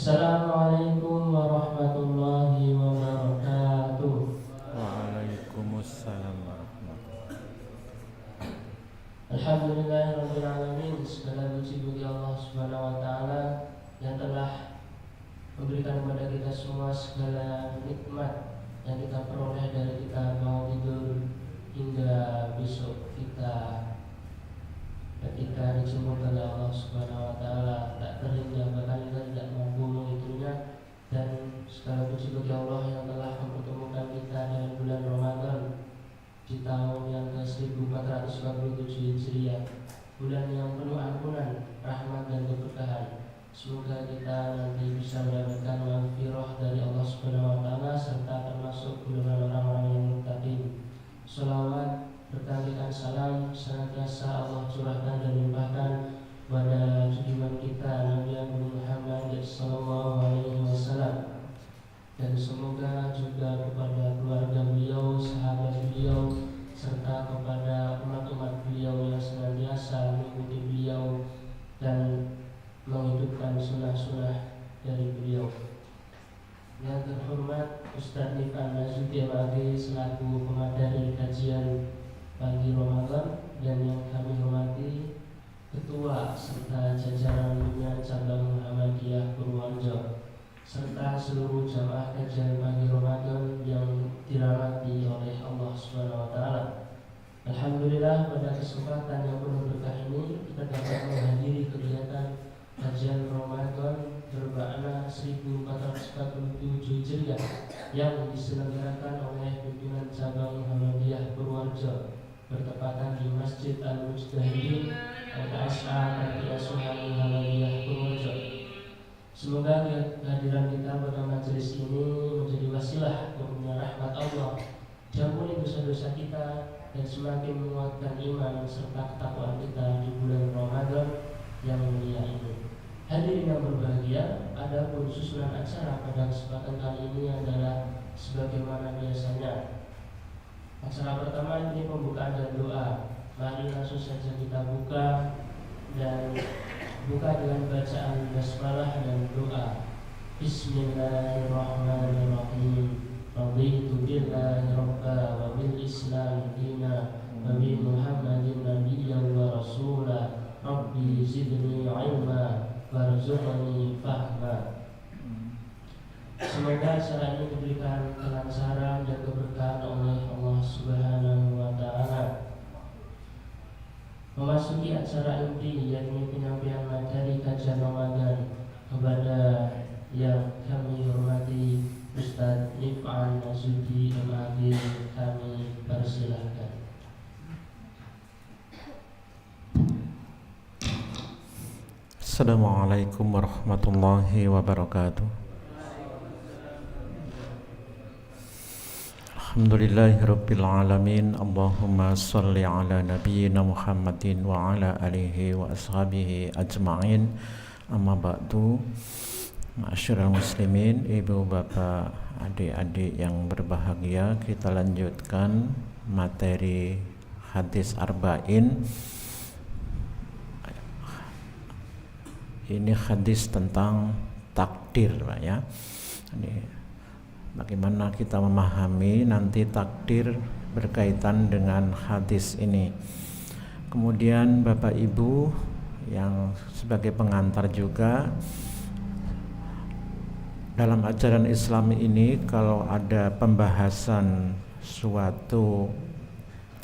Assalamualaikum warahmatullahi wabarakatuh. Waalaikumsalam warahmatullahi. Alhamdulillahirabbil alamin. Segala puji bagi Allah Subhanahu wa taala yang telah memberikan kepada kita semua segala nikmat yang kita peroleh dari kita bangun tidur hingga besok kita ketika dijemput oleh Allah Subhanahu wa taala tak terhingga, bahkan kita tidak mampu menghitungnya. Dan segala puji bagi Allah yang telah mempertemukan kita dengan bulan Ramadan di tahun yang ke-1447 Hijriah, bulan yang penuh ampunan, rahmat dan keberkahan. Semoga kita nanti bisa mendapatkan maghfirah dari Allah Subhanahu wa taala serta termasuk golongan orang-orang yang muttaqin. Shalawat berkalikan salam senantiasa Allah curahkan dan limpahkan pada junjungan kita Nabi Muhammad sallallahu alaihi wasallam, dan semoga juga kepada keluarga beliau, sahabat beliau, serta kepada umat-umat beliau yang senantiasa mengikuti beliau dan menghidupkan sunnah-sunnah dari beliau. Yang terhormat Ustaz Nifan Nasution Agi selaku pemateri kajian pagi Ramadan, dan yang kami hormati Ketua serta jajaran Binaan Cabang Muhammadiyah Purworejo serta seluruh jamaah kajian pagi Ramadan yang dirahmati oleh Allah Subhanahu wa taala. Alhamdulillah, pada kesempatan yang penuh berkah ini kita dapat menghadiri kegiatan kajian Ramadan bermakna 1447 Hijriah yang diselenggarakan oleh pimpinan cabang Muhammadiyah Purworejo bertepatan di Masjid Al-Mujtahidin LKSA Panti Asuhan Muhammadiyah Purworejo. Semoga kehadiran kita pada majelis ini menjadi wasilah untuk rahmat Allah, diampuni dosa-dosa kita, dan semakin menguatkan iman serta ketakwaan kita di bulan Ramadan yang mulia ini. Hadirin yang berbahagia, adapun susunan acara pada kesempatan kali ini adalah sebagaimana biasanya. Acara pertama ini pembukaan dan doa. Mari langsung saja kita buka dengan bacaan basmalah dan doa. Bismillahirrahmanirrahim. Raditu billahi rabba wa bil islam dina wa bi Muhammadin nabiyyan wa rasula. Rabbi zidni ilma warzuqni fahma. Semoga acara ini diberikan kelancaran dan keberkahan oleh Allah Subhanahu wa taala. Memasuki acara inti, yakni penyampaian materi kajian Ramadan, kepada yang kami hormati Ustaz Nifan Nasution Agi, kami persilahkan. Assalamualaikum warahmatullahi wabarakatuh. Alhamdulillahirabbil alamin. Allahumma shalli ala nabiyyina Muhammadin wa ala alihi wa ashabihi ajma'in. Amma ba'du. Ma'asyiral muslimin, ibu bapak, adik-adik yang berbahagia, kita lanjutkan materi hadis arba'in. Ini hadis tentang takdir, Pak ya. Ini bagaimana kita memahami nanti takdir berkaitan dengan hadis ini. Kemudian Bapak Ibu yang sebagai pengantar juga, dalam ajaran Islam ini kalau ada pembahasan suatu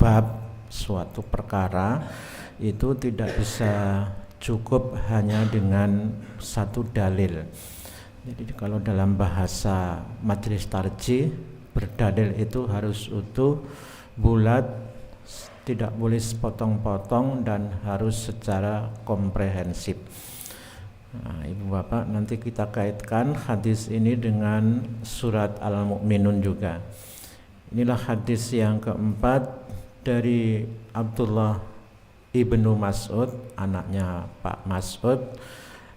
bab, suatu perkara, itu tidak bisa cukup hanya dengan satu dalil. Jadi kalau dalam bahasa majelis tarjih, berdalil itu harus utuh, bulat, tidak boleh sepotong-potong, dan harus secara komprehensif. Nah, Ibu Bapak, nanti kita kaitkan hadis ini dengan surat Al-Mu'minun juga. Inilah hadis yang keempat dari Abdullah Ibnu Mas'ud, anaknya Pak Mas'ud.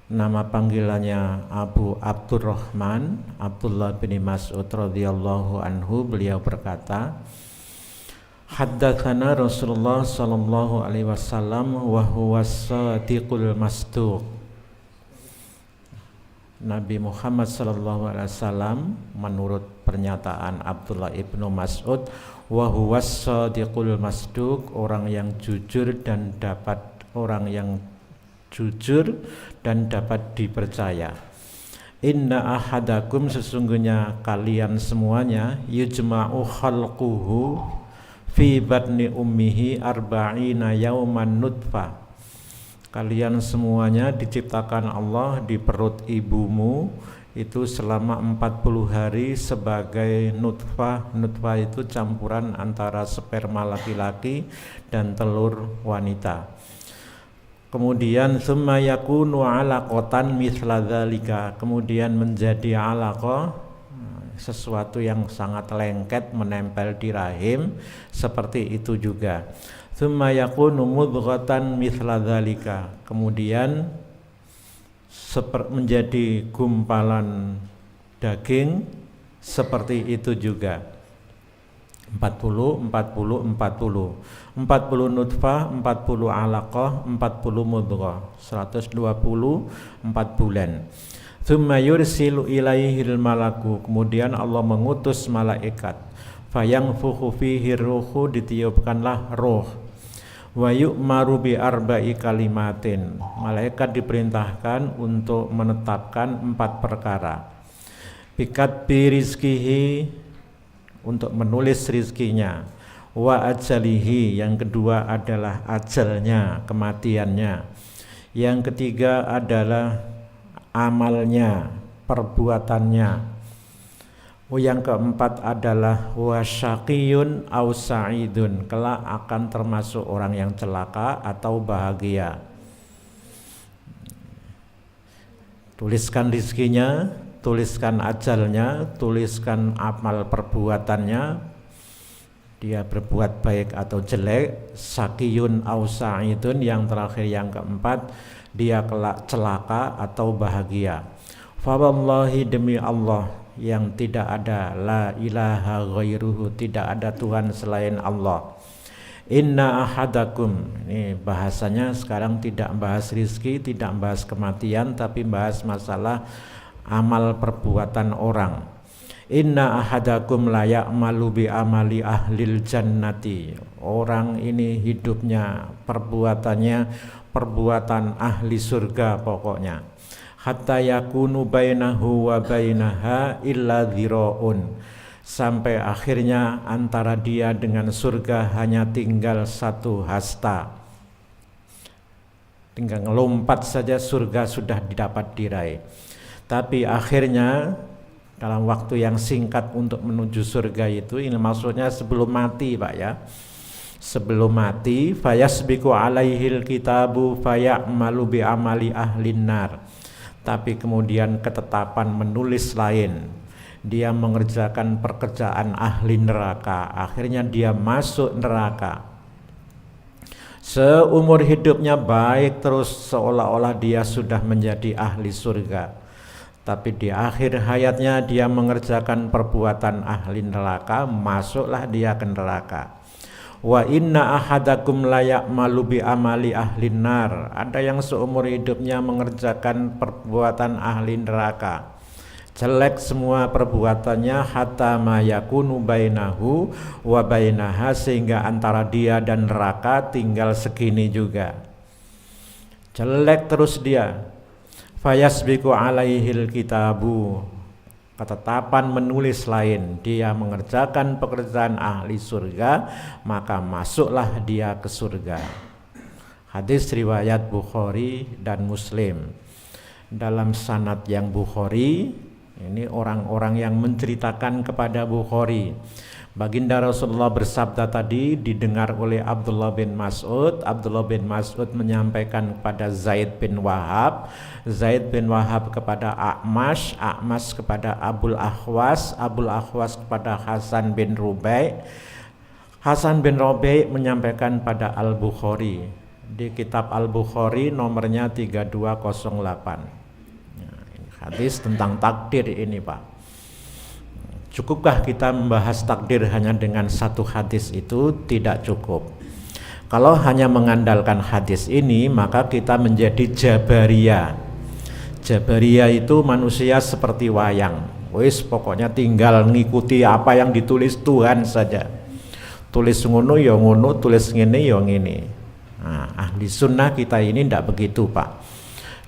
Nama panggilannya Abu Abdurrahman, Abdullah bin Mas'ud radhiyallahu anhu. Beliau berkata, haddatsana Rasulullah sallallahu alaihi wasallam wa huwa shadiqul masduq. Nabi Muhammad SAW menurut pernyataan Abdullah ibnu Mas'ud, wa huwas shadiqul masduq, orang yang jujur dan dapat dipercaya. Inna ahadakum, sesungguhnya kalian semuanya, yujma'u khalquhu fi batni ummihi arba'ina yauman nutfah, kalian semuanya diciptakan Allah di perut ibumu itu selama 40 hari sebagai nutfah. Nutfah itu campuran antara sperma laki-laki dan telur wanita. Kemudian summa yakunu 'alaqatan mithla dzalika, kemudian menjadi 'alaqah, sesuatu yang sangat lengket menempel di rahim, seperti itu juga. Tsumma yakunu mudghatan mithla dzalika, kemudian menjadi gumpalan daging seperti itu juga. 40 nutfah, 40 alaqah, 40 mudghah, 120 4 bulan. Tsumma yursilu ilaihil malaku, kemudian Allah mengutus malaikat. Fayanfukhu fihi ruhu, ditiupkanlah roh. Wa yu'maru bi arba'i kalimatin, malaikat diperintahkan untuk menetapkan 4 perkara. Bikat bi rizkihi, untuk menulis rizkinya. Wa ajalihi, yang kedua adalah ajalnya, kematiannya. Yang ketiga adalah amalnya, perbuatannya. Yang keempat adalah wasyaqiyun au sa'idun, kelak akan termasuk orang yang celaka atau bahagia. Tuliskan rizkinya, tuliskan ajalnya, tuliskan amal perbuatannya, dia berbuat baik atau jelek. Syaqiyun au sa'idun, yang terakhir yang keempat, dia kelak celaka atau bahagia. Fa wallahi, demi Allah yang tidak ada, la ilaha ghairuhu, tidak ada Tuhan selain Allah. Inna ahadakum, ini bahasanya sekarang tidak bahas rizki, tidak bahas kematian, tapi bahas masalah amal perbuatan orang. Inna ahadakum la ya'malu bi amali ahlil jannati, orang ini hidupnya, perbuatannya perbuatan ahli surga pokoknya. Hatta yakunu bainahu wa bainaha illa dhira'un, sampai akhirnya antara dia dengan surga hanya tinggal 1 hasta. Tinggal ngelompat saja surga sudah didapat diraih. Tapi akhirnya dalam waktu yang singkat untuk menuju surga itu, ini maksudnya sebelum mati Pak ya, sebelum mati, fayasbiqu alaihil kitabu faya'malu bi amali ahlin nar, tapi kemudian ketetapan menulis lain, dia mengerjakan pekerjaan ahli neraka, akhirnya dia masuk neraka. Seumur hidupnya baik terus, seolah-olah dia sudah menjadi ahli surga, tapi di akhir hayatnya dia mengerjakan perbuatan ahli neraka, masuklah dia ke neraka. Wa inna ahadakum la ya'malu bi amali ahlin nar, ada yang seumur hidupnya mengerjakan perbuatan ahli neraka, jelek semua perbuatannya. Hatta ma yakunu bainahu wa bainaha, sehingga antara dia dan neraka tinggal segini juga, jelek terus dia. Fayasbiqu alaihil kitabu, ketetapan menulis lain, dia mengerjakan pekerjaan ahli surga, maka masuklah dia ke surga. Hadis riwayat Bukhari dan Muslim. Dalam sanad yang Bukhari, ini orang-orang yang menceritakan kepada Bukhari, baginda Rasulullah bersabda tadi didengar oleh Abdullah bin Mas'ud. Abdullah bin Mas'ud menyampaikan kepada Zaid bin Wahab, Zaid bin Wahab kepada A'mash, A'mash kepada Abul Ahwas, Abul Ahwas kepada Hasan bin Rubai, Hasan bin Rubai menyampaikan pada Al-Bukhari. Di kitab Al-Bukhari nomornya 3208. Hadis tentang takdir ini Pak. Cukupkah kita membahas takdir hanya dengan 1 hadis itu? Tidak cukup. Kalau hanya mengandalkan hadis ini, maka kita menjadi Jabariyah. Jabariyah itu manusia seperti wayang. Wis pokoknya tinggal ngikuti apa yang ditulis Tuhan saja. Tulis ngono ya ngono, tulis ngene ya ngene. Nah, ahli sunnah kita ini ndak begitu, Pak.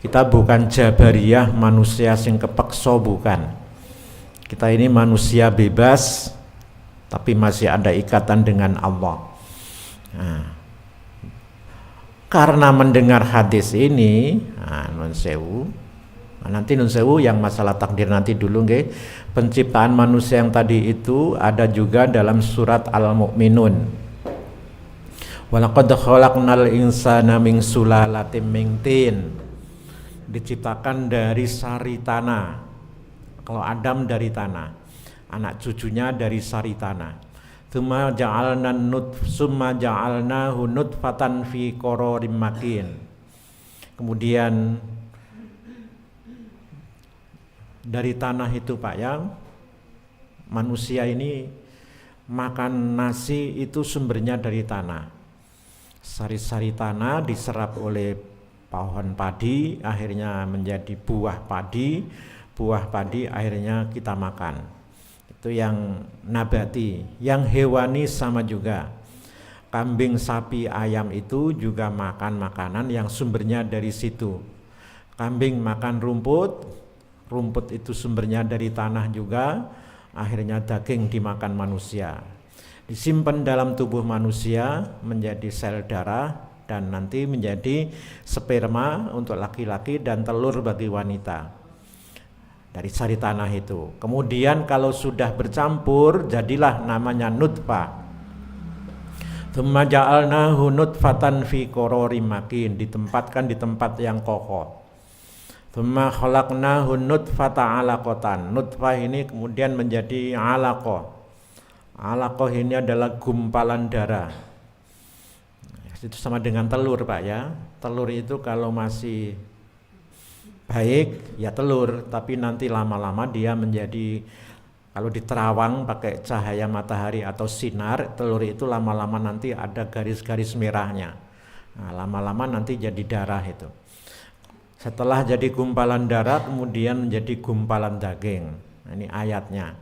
Kita bukan Jabariyah manusia sing kepeksa, bukan. Kita ini manusia bebas, tapi masih ada ikatan dengan Allah. Nah, karena mendengar hadis ini, nun sewu, nanti nun sewu yang masalah takdir nanti dulu nggih. Penciptaan manusia yang tadi itu ada juga dalam surat Al-Mu'minun. Walaqad khalaqnal insana min sulalatin min tin. Diciptakan dari sari tanah. Kalau Adam dari tanah, anak cucunya dari sari tanah. Tsumma ja'alnahu nutfatan fi qararim makin. Kemudian dari tanah itu, Pak, ya, manusia ini makan nasi itu sumbernya dari tanah. Sari-sari tanah diserap oleh pohon padi, akhirnya menjadi buah padi. Buah padi akhirnya kita makan. Itu yang nabati. Yang hewani sama juga. Kambing, sapi, ayam itu juga makan makanan yang sumbernya dari situ. Kambing makan rumput, rumput itu sumbernya dari tanah juga, akhirnya daging dimakan manusia. Disimpan dalam tubuh manusia menjadi sel darah dan nanti menjadi sperma untuk laki-laki dan telur bagi wanita. Dari sari tanah itu. Kemudian kalau sudah bercampur, jadilah namanya nutfah. Tsumma ja'alnahu nutfatan fi qararim makin, ditempatkan di tempat yang kokoh. Tsumma khalaqnahu nutfata 'alaqatan. Nutfah ini kemudian menjadi 'alaqah. 'Alaqah ini adalah gumpalan darah. Itu sama dengan telur, Pak, ya. Telur itu kalau masih baik ya telur, tapi nanti lama-lama dia menjadi, kalau diterawang pakai cahaya matahari atau sinar, telur itu lama-lama nanti ada garis-garis merahnya. Nah, lama-lama nanti jadi darah itu. Setelah jadi gumpalan darah kemudian menjadi gumpalan daging. Nah, ini ayatnya.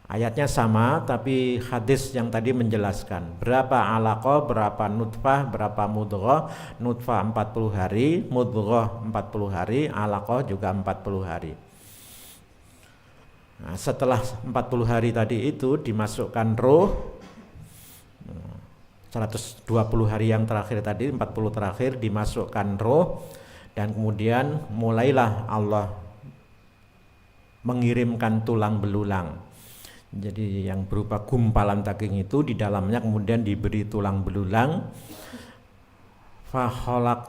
Ayatnya sama, tapi hadis yang tadi menjelaskan berapa alaqah, berapa nutfah, berapa mudghah. Nutfah 40 hari, mudghah 40 hari, alaqah juga 40 hari. Nah, setelah 40 hari tadi itu dimasukkan roh, 120 hari yang terakhir tadi, 40 terakhir dimasukkan roh, dan kemudian mulailah Allah mengirimkan tulang belulang. Jadi yang berupa gumpalan daging itu di dalamnya kemudian diberi tulang belulang. Fa khalaq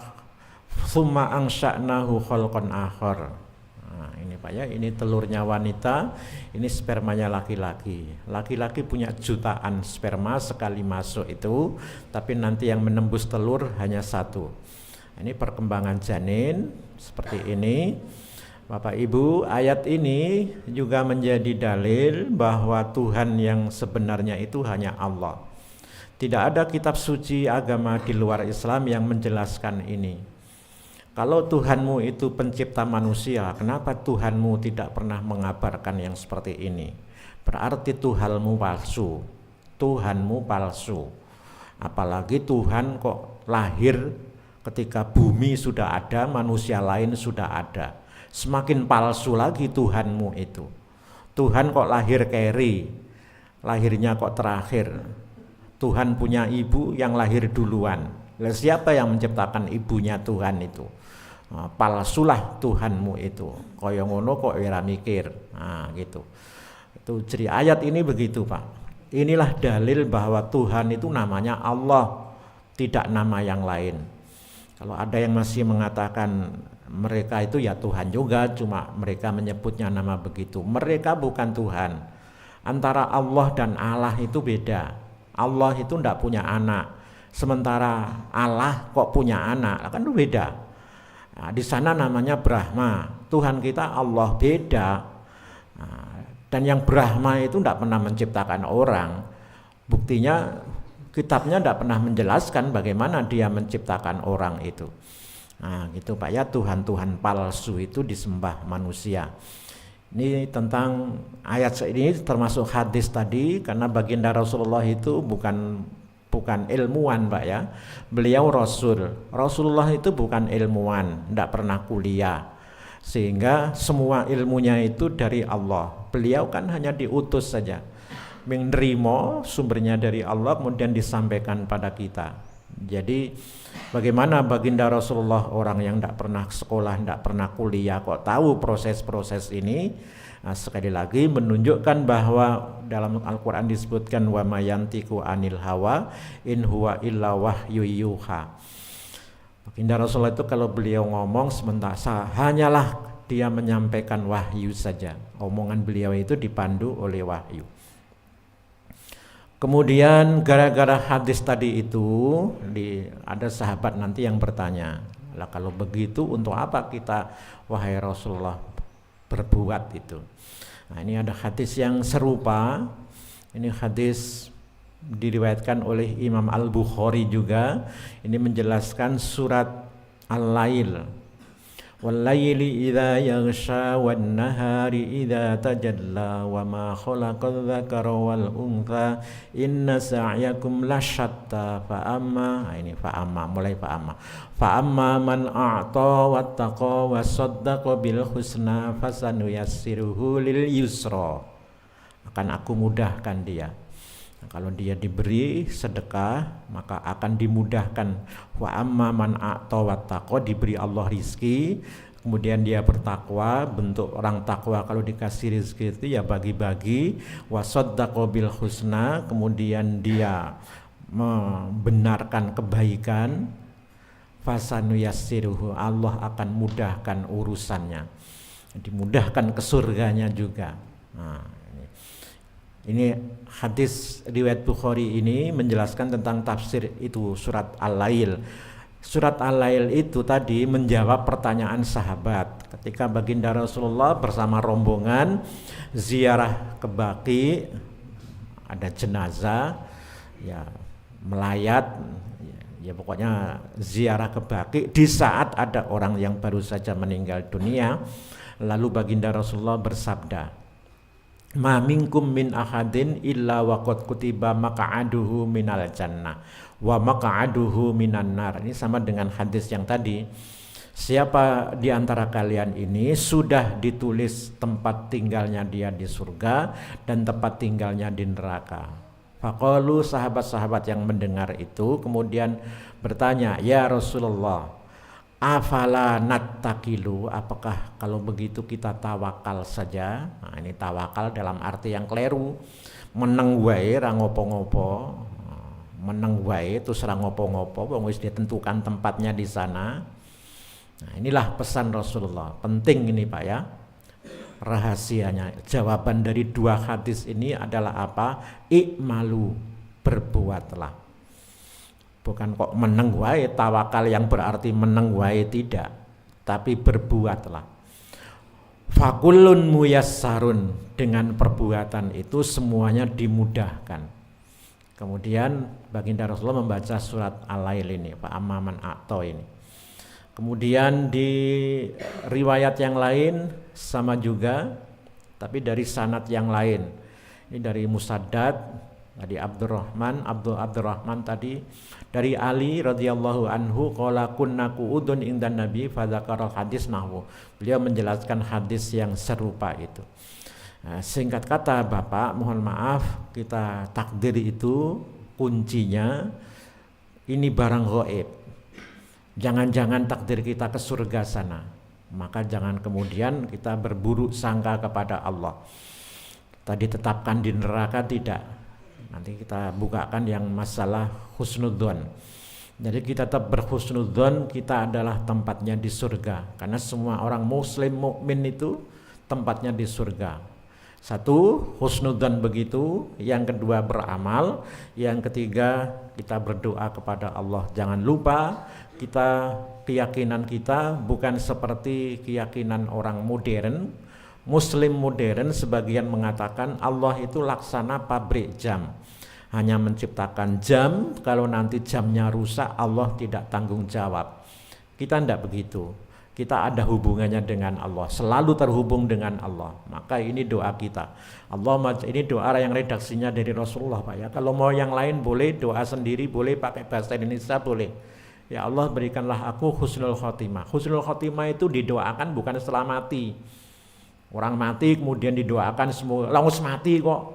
tsumma ansha'nahu khalqan akhar. Nah, ini Pak, ya, ini telurnya wanita, ini spermanya laki-laki. Laki-laki punya jutaan sperma sekali masuk itu, tapi nanti yang menembus telur hanya satu. Ini perkembangan janin seperti ini. Bapak Ibu, ayat ini juga menjadi dalil bahwa Tuhan yang sebenarnya itu hanya Allah. Tidak ada kitab suci agama di luar Islam yang menjelaskan ini. Kalau Tuhanmu itu pencipta manusia, kenapa Tuhanmu tidak pernah mengabarkan yang seperti ini? Berarti Tuhanmu palsu. Tuhanmu palsu. Apalagi Tuhan kok lahir ketika bumi sudah ada, manusia lain sudah ada. Semakin palsu lagi Tuhanmu itu. Tuhan kok lahir keri, lahirnya kok terakhir. Tuhan punya ibu yang lahir duluan. Lalu siapa yang menciptakan ibunya Tuhan itu? Nah, palsulah Tuhanmu itu. Kaya ngono kok ora mikir. Nah, gitu. Itu jadi ayat ini begitu, Pak. Inilah dalil bahwa Tuhan itu namanya Allah, tidak nama yang lain. Kalau ada yang masih mengatakan mereka itu ya Tuhan juga, cuma mereka menyebutnya nama begitu. Mereka bukan Tuhan. Antara Allah dan Allah itu beda. Allah itu tidak punya anak, sementara Allah kok punya anak, kan itu beda. Nah, di sana namanya Brahma. Tuhan kita Allah beda. Nah, dan yang Brahma itu tidak pernah menciptakan orang. Buktinya kitabnya tidak pernah menjelaskan bagaimana dia menciptakan orang itu. Nah, gitu Pak ya, Tuhan-Tuhan palsu itu disembah manusia. Ini tentang ayat ini termasuk hadis tadi, karena baginda Rasulullah itu bukan ilmuwan Pak ya. Beliau Rasul. Rasulullah itu bukan ilmuwan, tidak pernah kuliah. Sehingga semua ilmunya itu dari Allah. Beliau kan hanya diutus saja, menerima sumbernya dari Allah kemudian disampaikan pada kita. Jadi bagaimana baginda Rasulullah, orang yang tidak pernah sekolah, tidak pernah kuliah, kok tahu proses-proses ini? Nah, sekali lagi menunjukkan bahwa dalam Al-Quran disebutkan wa ma yantiqu anil hawa in huwa illa wahyu yuha. Baginda Rasulullah itu kalau beliau ngomong sementara hanyalah dia menyampaikan wahyu saja. Omongan beliau itu dipandu oleh wahyu. Kemudian gara-gara hadis tadi itu ada sahabat nanti yang bertanya, lah kalau begitu untuk apa kita wahai Rasulullah berbuat itu? Nah, ini ada hadis yang serupa. Ini hadis diriwayatkan oleh Imam Al-Bukhari juga. Ini menjelaskan surat Al-Lail. Wal-laili idza yaghsha wan-nahari idza tajalla wa ma khalaqadz dzakara wal untha inna sa'yakum lasyatta fa amma man a'ta wattaqa wa saddaqa bil husna fasanuyassiruhu lil yusra. Akan aku mudahkan dia. Nah, kalau dia diberi sedekah maka akan dimudahkan. Wa amma man a'ta wattaqa, diberi Allah rizki, kemudian dia bertakwa. Bentuk orang takwa kalau dikasih rizki itu ya bagi-bagi. Wa saddaqa bil husna, kemudian dia membenarkan kebaikan. Fasanuyassiruhu, Allah akan mudahkan urusannya, dimudahkan ke surganya juga. Nah, ini hadis riwayat Bukhari ini menjelaskan tentang tafsir itu surat Al-Lail. Surat Al-Lail itu tadi menjawab pertanyaan sahabat ketika baginda Rasulullah bersama rombongan ziarah ke Baqi, ada jenazah ya, melayat ya pokoknya ziarah ke Baqi di saat ada orang yang baru saja meninggal dunia. Lalu baginda Rasulullah bersabda, ma minkum min ahadin illa waqad kutiba maq'aduhu minal jannah wa maq'aduhu minan nar. Ini sama dengan hadis yang tadi. Siapa di antara kalian ini sudah ditulis tempat tinggalnya dia di surga dan tempat tinggalnya di neraka. Faqalu, sahabat-sahabat yang mendengar itu kemudian bertanya, ya Rasulullah, afala nattakilu, apakah kalau begitu kita tawakal saja? Nah, ini tawakal dalam arti yang keliru. Meneng wae ra ngopo-ngopo. Meneng wae terus ra ngopo-ngopo, wong wis ditentukan tempatnya di sana. Nah, inilah pesan Rasulullah. Penting ini Pak ya. Rahasianya. Jawaban dari dua hadis ini adalah apa? I'malu, berbuatlah. Bukan kok meneng wae, tawakal yang berarti meneng wae, tidak, tapi berbuatlah. Fakullun muyassarun, dengan perbuatan itu semuanya dimudahkan. Kemudian baginda Rasulullah membaca surat Al-Lail ini, Pak Amman A'to ini. Kemudian di riwayat yang lain sama juga, tapi dari sanad yang lain. Ini dari Musaddad, tadi Abdurrahman tadi, dari Ali radhiyallahu anhu qala kunna qu'udun indan nabi fadzakara hadis nahwu. Beliau menjelaskan hadis yang serupa itu. Nah, singkat kata Bapak, mohon maaf, kita takdir itu kuncinya ini barang gaib. Jangan-jangan takdir kita ke surga sana, maka jangan kemudian kita berburuk sangka kepada Allah. Tadi tetapkan di neraka, tidak. Nanti kita bukakan yang masalah husnudzon. Jadi kita tetap berhusnudzon, kita adalah tempatnya di surga. Karena semua orang muslim mukmin itu tempatnya di surga. Satu, husnudzon begitu. Yang kedua, beramal. Yang ketiga, kita berdoa kepada Allah. Jangan lupa, keyakinan kita bukan seperti keyakinan orang modern. Muslim modern sebagian mengatakan Allah itu laksana pabrik jam, hanya menciptakan jam, kalau nanti jamnya rusak Allah tidak tanggung jawab. Kita tidak begitu. Kita ada hubungannya dengan Allah, selalu terhubung dengan Allah. Maka ini doa kita. Ini doa yang redaksinya dari Rasulullah, Pak ya. Kalau mau yang lain boleh, doa sendiri boleh, pakai bahasa Indonesia boleh. Ya Allah, berikanlah aku husnul khotimah. Husnul khotimah itu didoakan bukan setelah mati. Orang mati kemudian didoakan semua, langsung mati kok.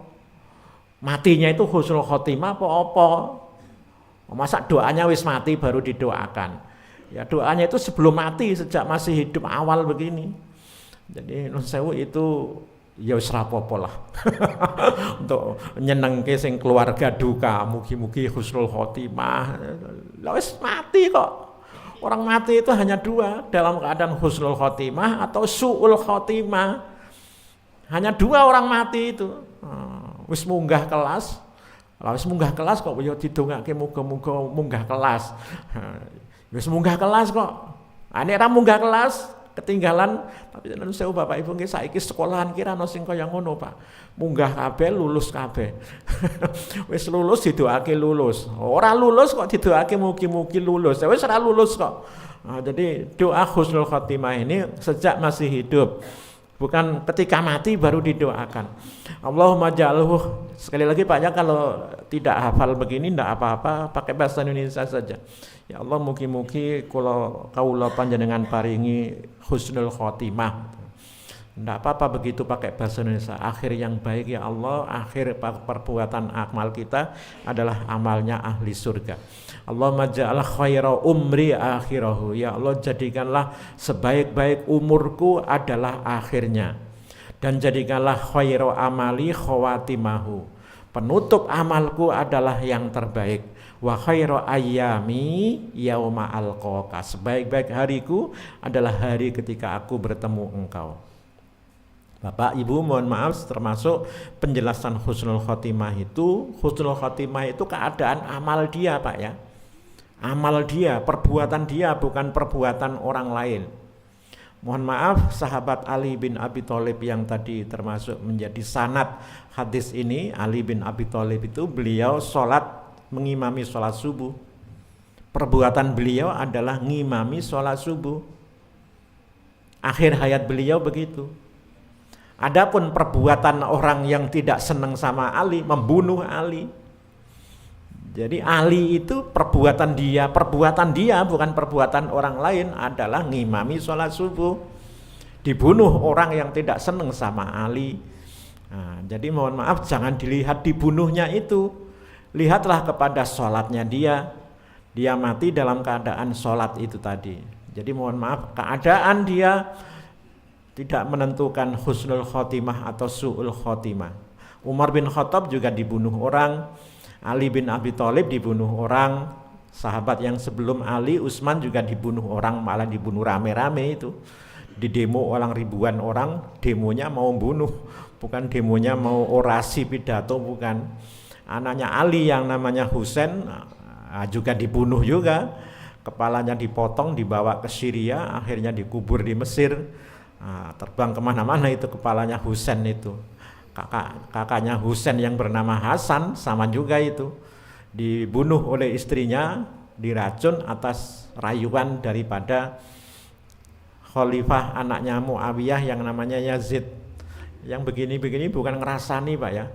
Matinya itu husnul khotimah apa? Masa doanya wis mati baru didoakan? Ya doanya itu sebelum mati, sejak masih hidup awal begini. Jadi nun sewu itu ya wis rapopo lah. Untuk nyenengke sing keluarga duka, mugi-mugi husnul khotimah. Lah wis mati kok. Orang mati itu hanya dua, dalam keadaan husnul khotimah atau su'ul khotimah. Hanya dua orang mati itu. Wis munggah kelas. Lah wis munggah kelas kok ya didongake muga-muga munggah kelas. Wis munggah kelas kok. Nek ra munggah kelas ketinggalan, tapi nek sewu Bapak Ibu nggih saiki sekolahan kira ana sing kaya ngono, Pak. Munggah kabeh, lulus kabeh. Wis lulus didoake lulus. Ora lulus kok didoake mugi-mugi lulus. Wis ora lulus kok. Nah, jadi doa husnul khotimah ini sejak masih hidup. Bukan ketika mati baru didoakan. Allahumma ja'alhu. Sekali lagi Pak ya, kalau tidak hafal begini tidak apa-apa, pakai bahasa Indonesia saja. Ya Allah, mugi-mugi kaula panjenengan paringi husnul khotimah. Tidak apa-apa begitu pakai bahasa Indonesia. Akhir yang baik ya Allah, akhir perbuatan amal kita adalah amalnya ahli surga. Allahumma ja'al khaira umri akhirahu. Ya Allah, jadikanlah sebaik-baik umurku adalah akhirnya. Dan jadikanlah khaira amali khawatimahu. Penutup amalku adalah yang terbaik. Wa khairu ayyami yauma alqaka. Sebaik-baik hariku adalah hari ketika aku bertemu engkau. Bapak, Ibu, mohon maaf, termasuk penjelasan husnul khotimah itu. Husnul khotimah itu keadaan amal dia, Pak ya. Amal dia, perbuatan dia, bukan perbuatan orang lain. Mohon maaf, sahabat Ali bin Abi Thalib yang tadi termasuk menjadi sanad hadis ini, Ali bin Abi Thalib itu beliau mengimami sholat subuh. Perbuatan beliau adalah ngimami sholat subuh. Akhir hayat beliau begitu. Adapun perbuatan orang yang tidak senang sama Ali, membunuh Ali. Jadi Ali itu perbuatan dia bukan perbuatan orang lain, adalah ngimami sholat subuh. Dibunuh orang yang tidak senang sama Ali. Nah, jadi mohon maaf, jangan dilihat dibunuhnya itu. Lihatlah kepada sholatnya dia. Dia mati dalam keadaan sholat itu tadi. Jadi mohon maaf, keadaan dia tidak menentukan husnul khotimah atau su'ul khotimah. Umar bin Khattab juga dibunuh orang, Ali bin Abi Thalib dibunuh orang, sahabat yang sebelum Ali, Utsman juga dibunuh orang, malah dibunuh rame-rame itu. Di demo orang ribuan orang, demonya mau bunuh, bukan demonya mau orasi pidato, bukan. Anaknya Ali yang namanya Husain juga dibunuh juga, kepalanya dipotong, dibawa ke Syria, akhirnya dikubur di Mesir. Terbang kemana-mana itu kepalanya Husain itu. Kakaknya Husain yang bernama Hasan sama juga itu, dibunuh oleh istrinya, diracun atas rayuan daripada khalifah anaknya Muawiyah yang namanya Yazid. Yang begini-begini bukan ngerasani Pak ya.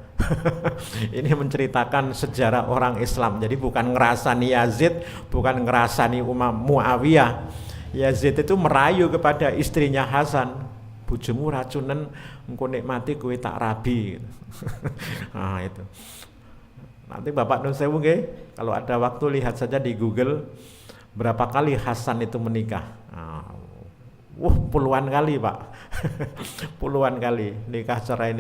Ini menceritakan sejarah orang Islam. Jadi bukan ngerasani Yazid, bukan ngerasani Muawiyah. Yazid itu merayu kepada istrinya Hasan, bojomu racunan, engko nek mati kowe tak rabi. Nah itu. Nanti Bapak nun sewu nggih, kalau ada waktu lihat saja di Google berapa kali Hasan itu menikah. Puluhan kali Pak. Puluhan kali nikah cerai.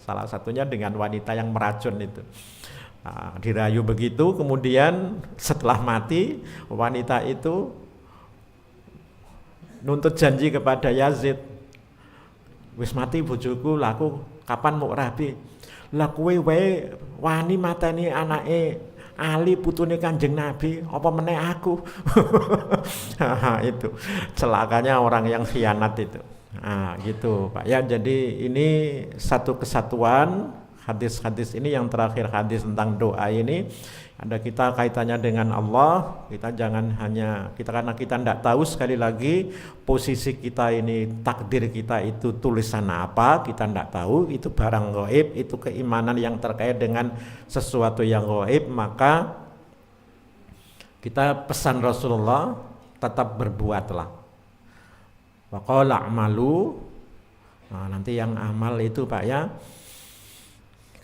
Salah satunya dengan wanita yang meracun itu. Dirayu begitu, kemudian setelah mati wanita itu nuntut janji kepada Yazid. Wis mati bojoku, laku kapan mau rabi? Lah kowe wae wani mateni anake Ali putune Kanjeng Nabi, apa meneh aku? Itu celakanya orang yang khianat itu. Gitu Pak ya. Jadi ini satu kesatuan. Hadis-hadis ini yang terakhir, hadis tentang doa ini Ada kita kaitannya dengan Allah, kita jangan hanya karena kita tidak tahu, sekali lagi posisi kita ini, takdir kita itu tulisan apa, kita tidak tahu, itu barang gaib, itu keimanan yang terkait dengan sesuatu yang gaib, maka kita pesan Rasulullah tetap berbuatlah. Wa qala a'malu. Nah, nanti yang amal itu Pak ya.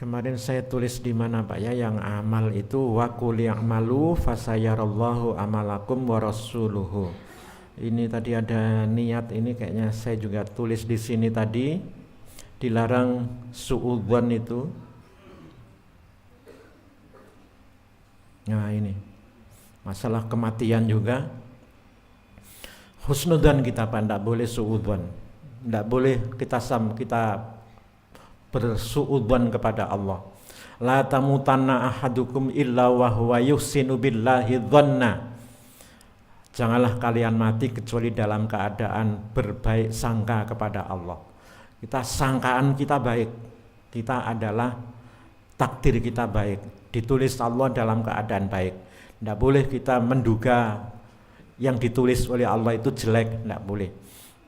Kemarin saya tulis di mana Pak ya, yang amal itu wa qul ya'malu fasayarallahu amalakum wa rasuluhu. Ini tadi ada niat, ini kayaknya saya juga tulis di sini tadi, dilarang suudzon itu. Nah, ini masalah kematian juga. Husnudzon kita Pak, tidak boleh suudzon. Tidak boleh kita bersuudzon kepada Allah. La tamutanna ahadukum illa wa huwa yuhsinu billahi dhanna. Janganlah kalian mati kecuali dalam keadaan berbaik sangka kepada Allah. Kita sangkaan kita baik. Kita adalah takdir kita baik. Ditulis Allah dalam keadaan baik. Tidak boleh kita menduga yang ditulis oleh Allah itu jelek, tidak boleh.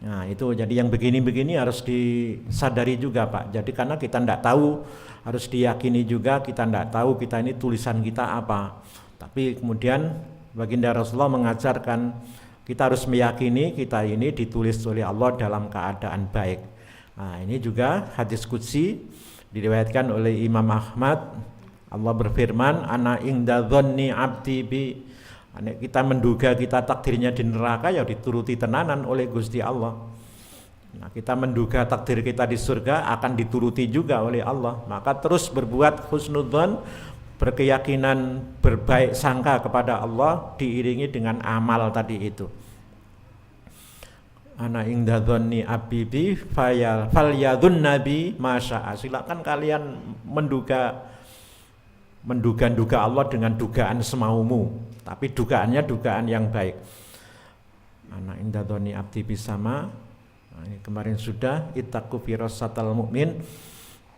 Nah itu jadi yang begini-begini harus disadari juga Pak. Jadi karena kita tidak tahu, harus diyakini juga kita tidak tahu kita ini tulisan kita apa. Tapi kemudian baginda Rasulullah mengajarkan kita harus meyakini kita ini ditulis oleh Allah dalam keadaan baik. Nah ini juga hadis qudsi diriwayatkan oleh Imam Ahmad. Allah berfirman, ana inda dzanni abdi bi. Kita menduga kita takdirnya di neraka, ya dituruti tenanan oleh Gusti Allah. Nah, kita menduga takdir kita di surga akan dituruti juga oleh Allah. Maka terus berbuat husnudzon, berkeyakinan, berbaik sangka kepada Allah diiringi dengan amal tadi itu. Ana inda dzanni abdi falyadzun nabi masya'a. Silakan kalian menduga-duga Allah dengan dugaan semaumu, tapi dugaannya dugaan yang baik. Ana inda dzanni abdi bisama. Nah, ini kemarin sudah ittaqu firasatal mukmin,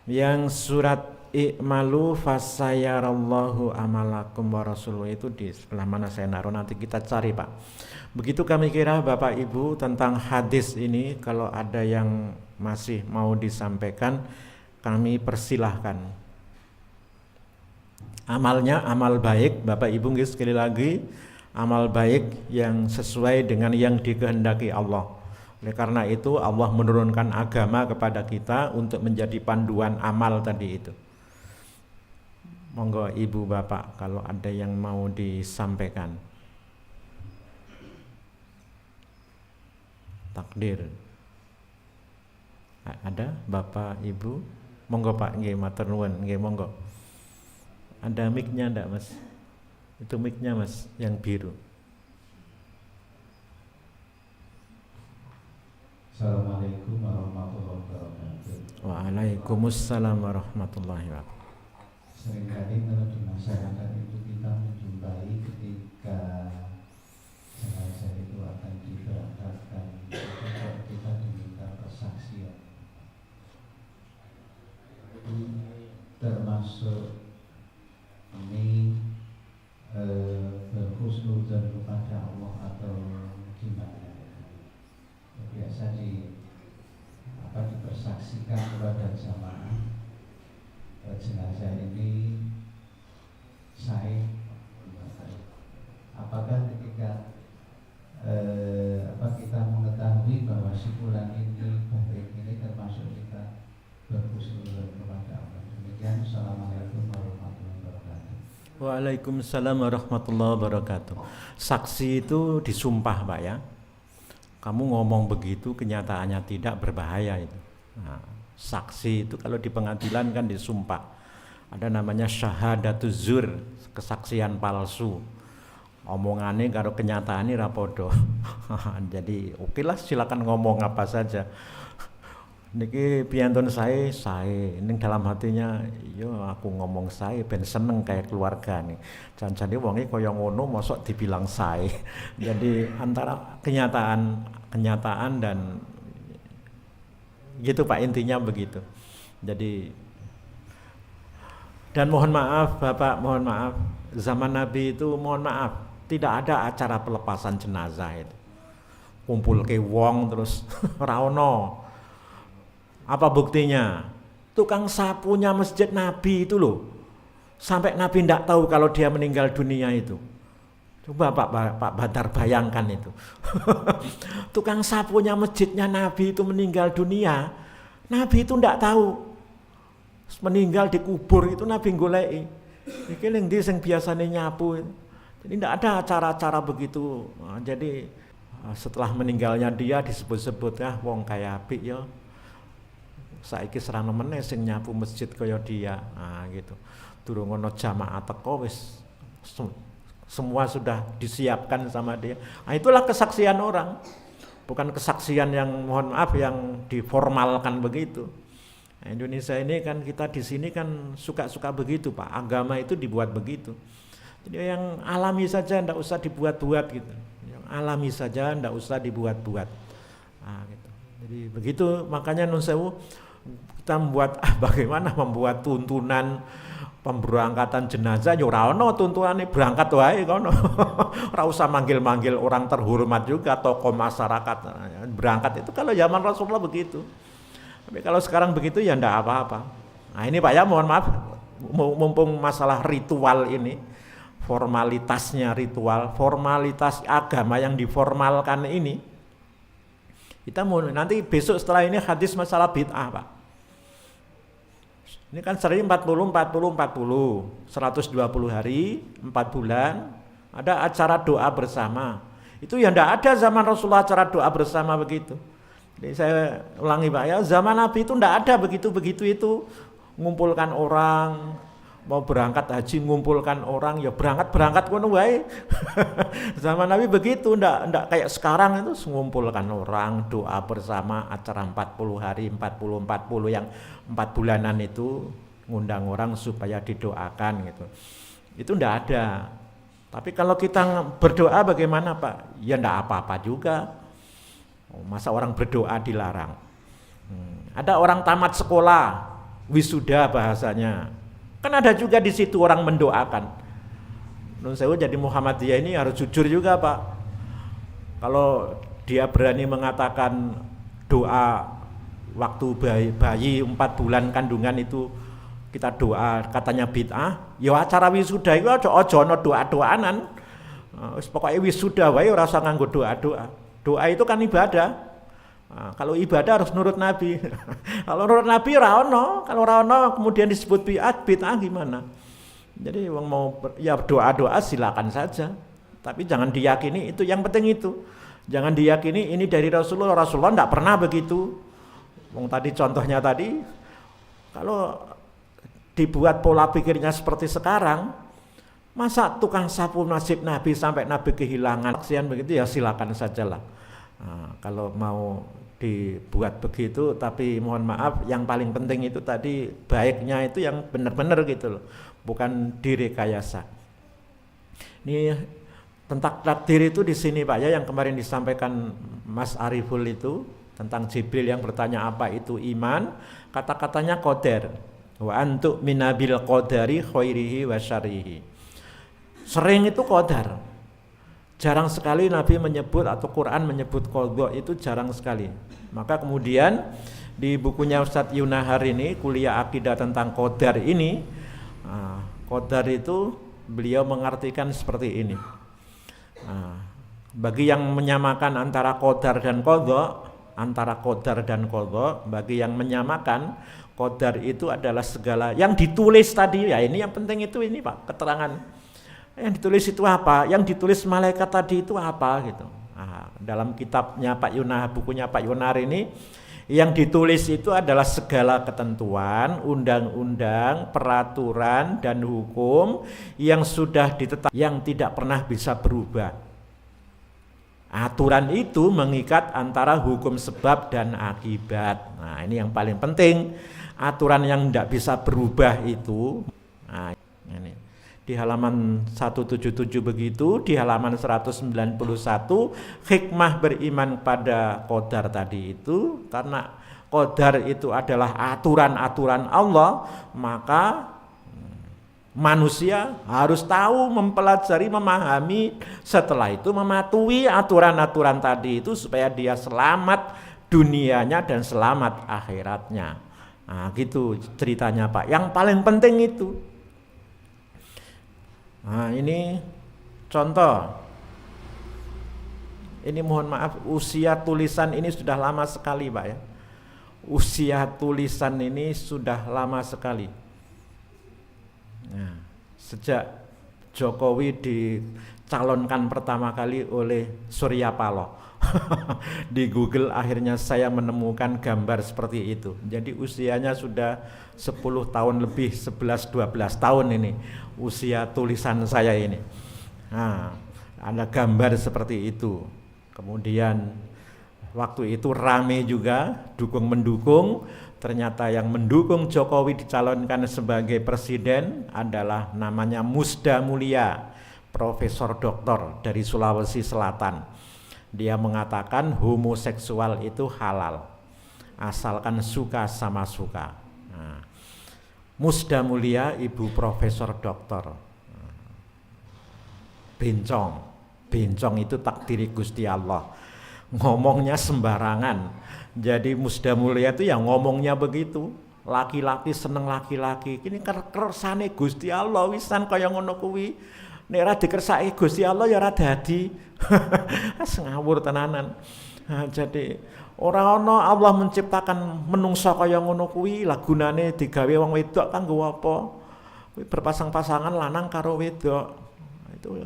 yang surat i'malu fasayarallahu amalakum wa rasuluhu itu di sebelah mana saya naruh, nanti kita cari Pak. Begitu kami kira Bapak Ibu tentang hadis ini. Kalau ada yang masih mau disampaikan, kami persilahkan. Amalnya amal baik Bapak Ibu, sekali lagi amal baik yang sesuai dengan yang dikehendaki Allah. Oleh karena itu Allah menurunkan agama kepada kita untuk menjadi panduan amal tadi itu. Monggo Ibu Bapak kalau ada yang mau disampaikan. Takdir. Ada Bapak Ibu? Monggo Pak, nggih matur nuwun, nggih monggo. Ada mic-nya enggak Mas? Itu mic-nya Mas yang biru. Assalamualaikum warahmatullahi wabarakatuh. Waalaikumsalam warahmatullahi wabarakatuh. Seringkali kalau di masyarakat itu kita menjumpai ketika jenazah itu akan diberangkatkan, kita diminta persaksian. Termasuk ini berhusnudzon kepada Allah atau gimana? Biasa dipersaksikan kepada jamaah jenazah ini sahih. Apakah ketika kita mengetahui bahwa si fulan ini baik ini termasuk kita berhusnudzon kepada Allah? Demikian. Assalamualaikum warahmatullahi wabarakatuh. Waalaikumsalam warahmatullahi wabarakatuh. Saksi itu disumpah Pak ya. Kamu ngomong begitu kenyataannya tidak, berbahaya itu. Nah, saksi itu kalau di pengadilan kan disumpah. Ada namanya syahadatuz zur, kesaksian palsu. Omongannya kalau kenyataannya rapodo. Jadi okelah silakan ngomong apa saja. Niki piyantun saya ini dalam hatinya, yo aku ngomong saya ben seneng kayak keluarga nih. Jan-jane wonge kaya ngono mosok dibilang saya. Jadi antara kenyataan dan gitu Pak, intinya begitu. Jadi Dan mohon maaf Bapak, mohon maaf, zaman Nabi itu mohon maaf, tidak ada acara pelepasan jenazah itu. Kumpul ke wong terus raono. Apa buktinya? Tukang sapunya masjid Nabi itu loh, sampai Nabi tidak tahu kalau dia meninggal dunia itu. Coba Pak Badar bayangkan itu. Tukang sapunya masjidnya Nabi itu meninggal dunia, Nabi itu tidak tahu. Meninggal dikubur itu Nabi goleki. Iki ning ndi sing biasane nyapu. Jadi tidak ada acara-acara begitu. Nah, jadi setelah meninggalnya dia disebut-sebut wong kaya apik ya. Saiki serana meneh sing nyapu masjid kaya dia. Nah gitu. Durung ana jamaah teko wis semua sudah disiapkan sama dia. Nah, itulah kesaksian orang. Bukan kesaksian yang mohon maaf yang diformalkan begitu. Nah, Indonesia ini kan kita di sini kan suka-suka begitu Pak. Agama itu dibuat begitu. Jadi yang alami saja tidak usah dibuat-buat gitu. Yang alami saja tidak usah dibuat-buat. Nah, gitu. Jadi begitu makanya nun sewu kita membuat bagaimana membuat tuntunan pemberangkatan jenazah yo ora ono tuntunane berangkat wae kono. Ora usah manggil-manggil orang terhormat juga tokoh masyarakat. Berangkat itu kalau zaman Rasulullah begitu. Tapi kalau sekarang begitu ya ndak apa-apa. Nah ini Pak ya mohon maaf, mumpung masalah ritual ini, formalitasnya ritual, formalitas agama yang diformalkan ini, kita mau nanti besok setelah ini hadis masalah bid'ah Pak. Ini kan seri 40, 120 hari, 4 bulan, ada acara doa bersama. Itu yang ndak ada zaman Rasulullah acara doa bersama begitu. Jadi saya ulangi Pak ya, zaman Nabi itu ndak ada begitu-begitu itu. Ngumpulkan orang, mau berangkat haji ngumpulkan orang, ya berangkat kono wae. Zaman Nabi begitu, ndak kayak sekarang itu ngumpulkan orang, doa bersama, acara 40 hari, 40 yang 4 bulanan itu ngundang orang supaya didoakan gitu. Itu ndak ada. Tapi kalau kita berdoa bagaimana Pak? Ya ndak apa-apa juga. Masa orang berdoa dilarang? Ada orang tamat sekolah, wisuda bahasanya. Kan ada juga di situ orang mendoakan. Nun sewu jadi Muhammadiyah ini harus jujur juga Pak. Kalau dia berani mengatakan doa waktu bayi 4 bulan kandungan itu kita doa katanya bid'ah, ya acara wisuda itu aja ana doa-doanan. Wis pokoke wisuda wae ora usah nganggo doa-doa. Doa itu kan ibadah. Nah, kalau ibadah harus nurut Nabi. Kalau nurut Nabi ora ono, kalau ora ono kemudian disebut bid'ah gimana? Jadi wong mau ya doa-doa silakan saja. Tapi jangan diyakini itu, yang penting itu. Jangan diyakini ini dari Rasulullah. Rasulullah enggak pernah begitu. Wong tadi contohnya tadi kalau dibuat pola pikirnya seperti sekarang, masa tukang sapu nasib Nabi sampai Nabi kehilangan saksian begitu ya silakan sajalah. Nah, kalau mau dibuat begitu, tapi mohon maaf yang paling penting itu tadi baiknya itu yang benar-benar gitu loh, bukan direkayasa. Ini tentang takdir itu di sini Pak ya yang kemarin disampaikan Mas Ariful itu tentang Jibril yang bertanya apa itu iman, kata-katanya qadar. Wa antu minabil qadari khairihi wa syarrihi. Sering itu qadar. Jarang sekali Nabi menyebut atau Quran menyebut qadha, itu jarang sekali. Maka kemudian di bukunya Ustadz Yunahar ini kuliah akidah tentang qadar ini, qadar itu beliau mengartikan seperti ini. Bagi yang menyamakan antara qadar dan qadha, bagi yang menyamakan qadar itu adalah segala yang ditulis tadi ya, ini yang penting itu ini Pak, keterangan. Yang ditulis itu apa? Yang ditulis malaikat tadi itu apa gitu. Nah, dalam kitabnya Pak Yunahar, bukunya Pak Yunahar ini, yang ditulis itu adalah segala ketentuan, undang-undang, peraturan dan hukum yang sudah ditetapkan, yang tidak pernah bisa berubah. Aturan itu mengikat antara hukum sebab dan akibat. Nah, ini yang paling penting. Aturan yang tidak bisa berubah itu. Nah, ini. Di halaman 177 begitu, di halaman 191 hikmah beriman pada qadar tadi itu, karena qadar itu adalah aturan-aturan Allah, maka Manusia harus tahu, mempelajari, memahami, setelah itu mematuhi aturan-aturan tadi itu supaya dia selamat dunianya dan selamat akhiratnya. Nah, gitu ceritanya Pak. Yang paling penting itu. Nah, ini contoh. Ini mohon maaf, usia tulisan ini sudah lama sekali Pak ya. Usia tulisan ini sudah lama sekali. Nah, sejak Jokowi dicalonkan pertama kali oleh Surya Paloh di Google akhirnya saya menemukan gambar seperti itu. Jadi usianya sudah 10 tahun lebih, 11-12 tahun ini usia tulisan saya ini. Nah, ada gambar seperti itu. Kemudian waktu itu rame juga dukung-mendukung. Ternyata yang mendukung Jokowi dicalonkan sebagai presiden adalah namanya Musda Mulia, Profesor Doktor dari Sulawesi Selatan. Dia mengatakan homoseksual itu halal, asalkan suka sama suka. Nah, Musda Mulia, Ibu Profesor Doktor. Bencong itu takdiri Gusti Allah. Ngomongnya sembarangan. Jadi Musda Mulia itu yang ngomongnya begitu. Laki-laki seneng laki-laki. Ini kersane Gusti Allah wisan kaya ngono kuwi. Nek ora dikersaki Gusti Allah ya ora dadi. Ngawur tenanan. Nah, jadi ora ana Allah menciptakan menungsa kaya ngono kuwi, lah gunane digawe wong wedok kanggo apa? Kuwi berpasang-pasangan lanang karo wedok. Itu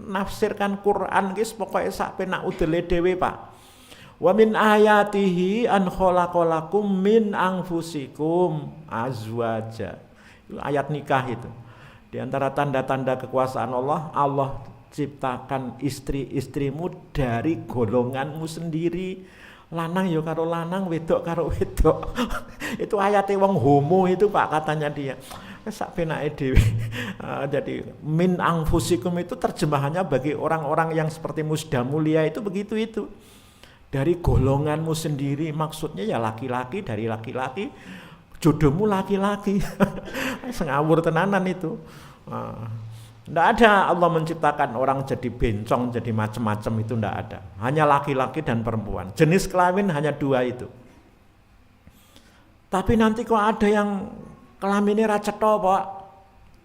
nafsirkan Quran guys pokoknya sak penak udele dhewe Pak. Wa min ayatihi an khalaqalakum min anfusikum azwaja. Itu ayat nikah itu. Di antara tanda-tanda kekuasaan Allah, Allah ciptakan istri-istrimu dari golonganmu sendiri. Lanang ya karo lanang, wedok karo wedok. Itu ayate wong homo itu Pak katanya dia. Sak penake dhewe. Jadi min anfusikum itu terjemahannya bagi orang-orang yang seperti Musda Mulia itu begitu itu. Dari golonganmu sendiri, maksudnya ya laki-laki dari laki-laki, jodohmu laki-laki. Ngawur tenanan itu. Nggak ada Allah menciptakan orang jadi bencong, jadi macam-macam, itu nggak ada. Hanya laki-laki dan perempuan. Jenis kelamin hanya 2 itu. Tapi nanti kok ada yang kelaminnya ra cetha, Pak.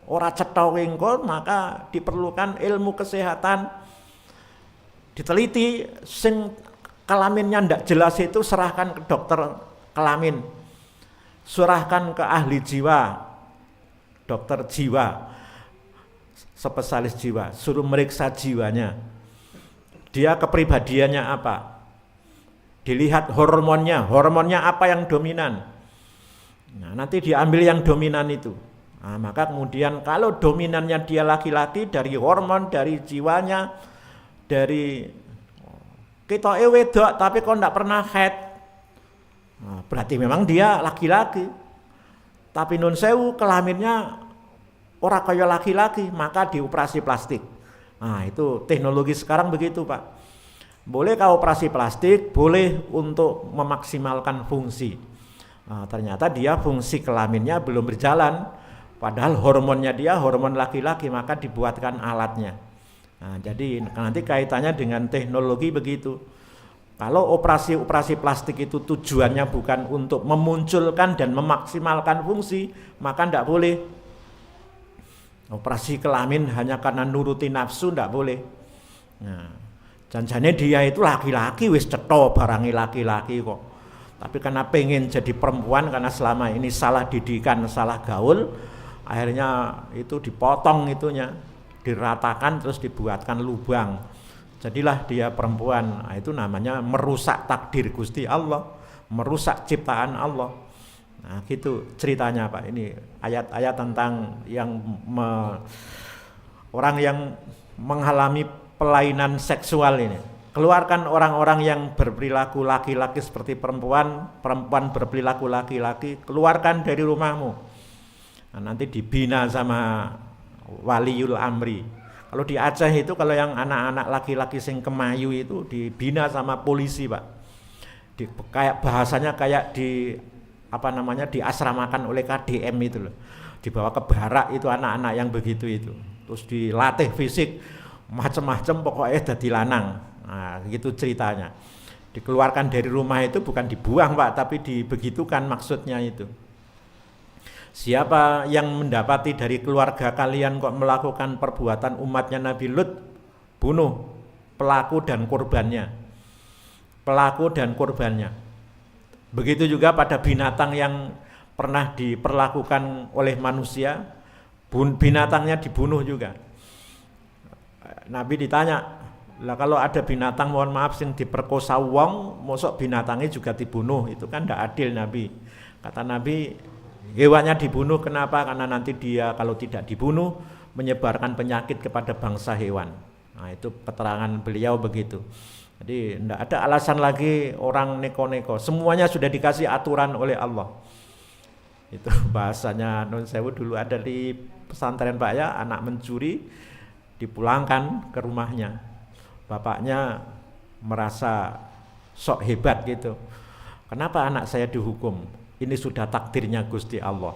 Ora cetha engko, maka diperlukan ilmu kesehatan. Diteliti sing kelaminnya ndak jelas itu serahkan ke dokter kelamin. Serahkan ke ahli jiwa. Dokter jiwa. Spesialis jiwa, suruh meriksa jiwanya. Dia kepribadiannya apa? Dilihat hormonnya apa yang dominan. Nah, nanti diambil yang dominan itu. Nah, maka kemudian kalau dominannya dia laki-laki, dari hormon, dari jiwanya, dari kita wedok tapi kok ndak pernah haid. Nah, berarti memang dia laki-laki. Tapi nun sewu kelaminnya ora kaya laki-laki, maka dioperasi plastik. Nah, itu teknologi sekarang begitu, Pak. Boleh kau operasi plastik, boleh untuk memaksimalkan fungsi. Nah, ternyata dia fungsi kelaminnya belum berjalan, padahal hormonnya dia hormon laki-laki, maka dibuatkan alatnya. Nah, jadi nanti kaitannya dengan teknologi begitu. Kalau operasi plastik itu tujuannya bukan untuk memunculkan dan memaksimalkan fungsi, maka tidak boleh. Operasi kelamin hanya karena nuruti nafsu tidak boleh. Nah, janjane dia itu laki-laki wis cetha barangi laki-laki kok. Tapi karena pengen jadi perempuan, karena selama ini salah didikan, salah gaul, akhirnya itu dipotong itunya, diratakan terus dibuatkan lubang. Jadilah dia perempuan. Nah, itu namanya merusak takdir Gusti Allah, merusak ciptaan Allah. Nah, gitu ceritanya Pak. Ini ayat-ayat tentang yang orang yang mengalami pelainan seksual ini. Keluarkan orang-orang yang berperilaku laki-laki seperti perempuan, perempuan berperilaku laki-laki, keluarkan dari rumahmu. Nah, nanti dibina sama waliul amri. Kalau di Aceh itu kalau yang anak-anak laki-laki sing kemayu itu dibina sama polisi, Pak. Kayak bahasanya kayak diasramakan oleh KDM itu loh. dibawa ke barak itu anak-anak yang begitu itu. Terus dilatih fisik macam-macam pokoknya jadi lanang. Nah, gitu ceritanya. Dikeluarkan dari rumah itu bukan dibuang Pak, tapi dibegitukan maksudnya itu. Siapa yang mendapati dari keluarga kalian kok melakukan perbuatan umatnya Nabi Lut, bunuh pelaku dan korbannya. Pelaku dan korbannya. Begitu juga pada binatang yang pernah diperlakukan oleh manusia, binatangnya dibunuh juga. Nabi ditanya, lah kalau ada binatang mohon maaf yang diperkosa wong, mosok binatangnya juga dibunuh, itu kan tidak adil Nabi. Kata Nabi, hewannya dibunuh kenapa? Karena nanti dia kalau tidak dibunuh menyebarkan penyakit kepada bangsa hewan. Nah itu keterangan beliau begitu. Jadi tidak ada alasan lagi orang neko-neko, semuanya sudah dikasih aturan oleh Allah. Itu bahasanya Nun Sewu dulu ada di pesantren Pak ya, anak mencuri dipulangkan ke rumahnya. Bapaknya merasa sok hebat gitu. Kenapa anak saya dihukum? Ini sudah takdirnya Gusti Allah.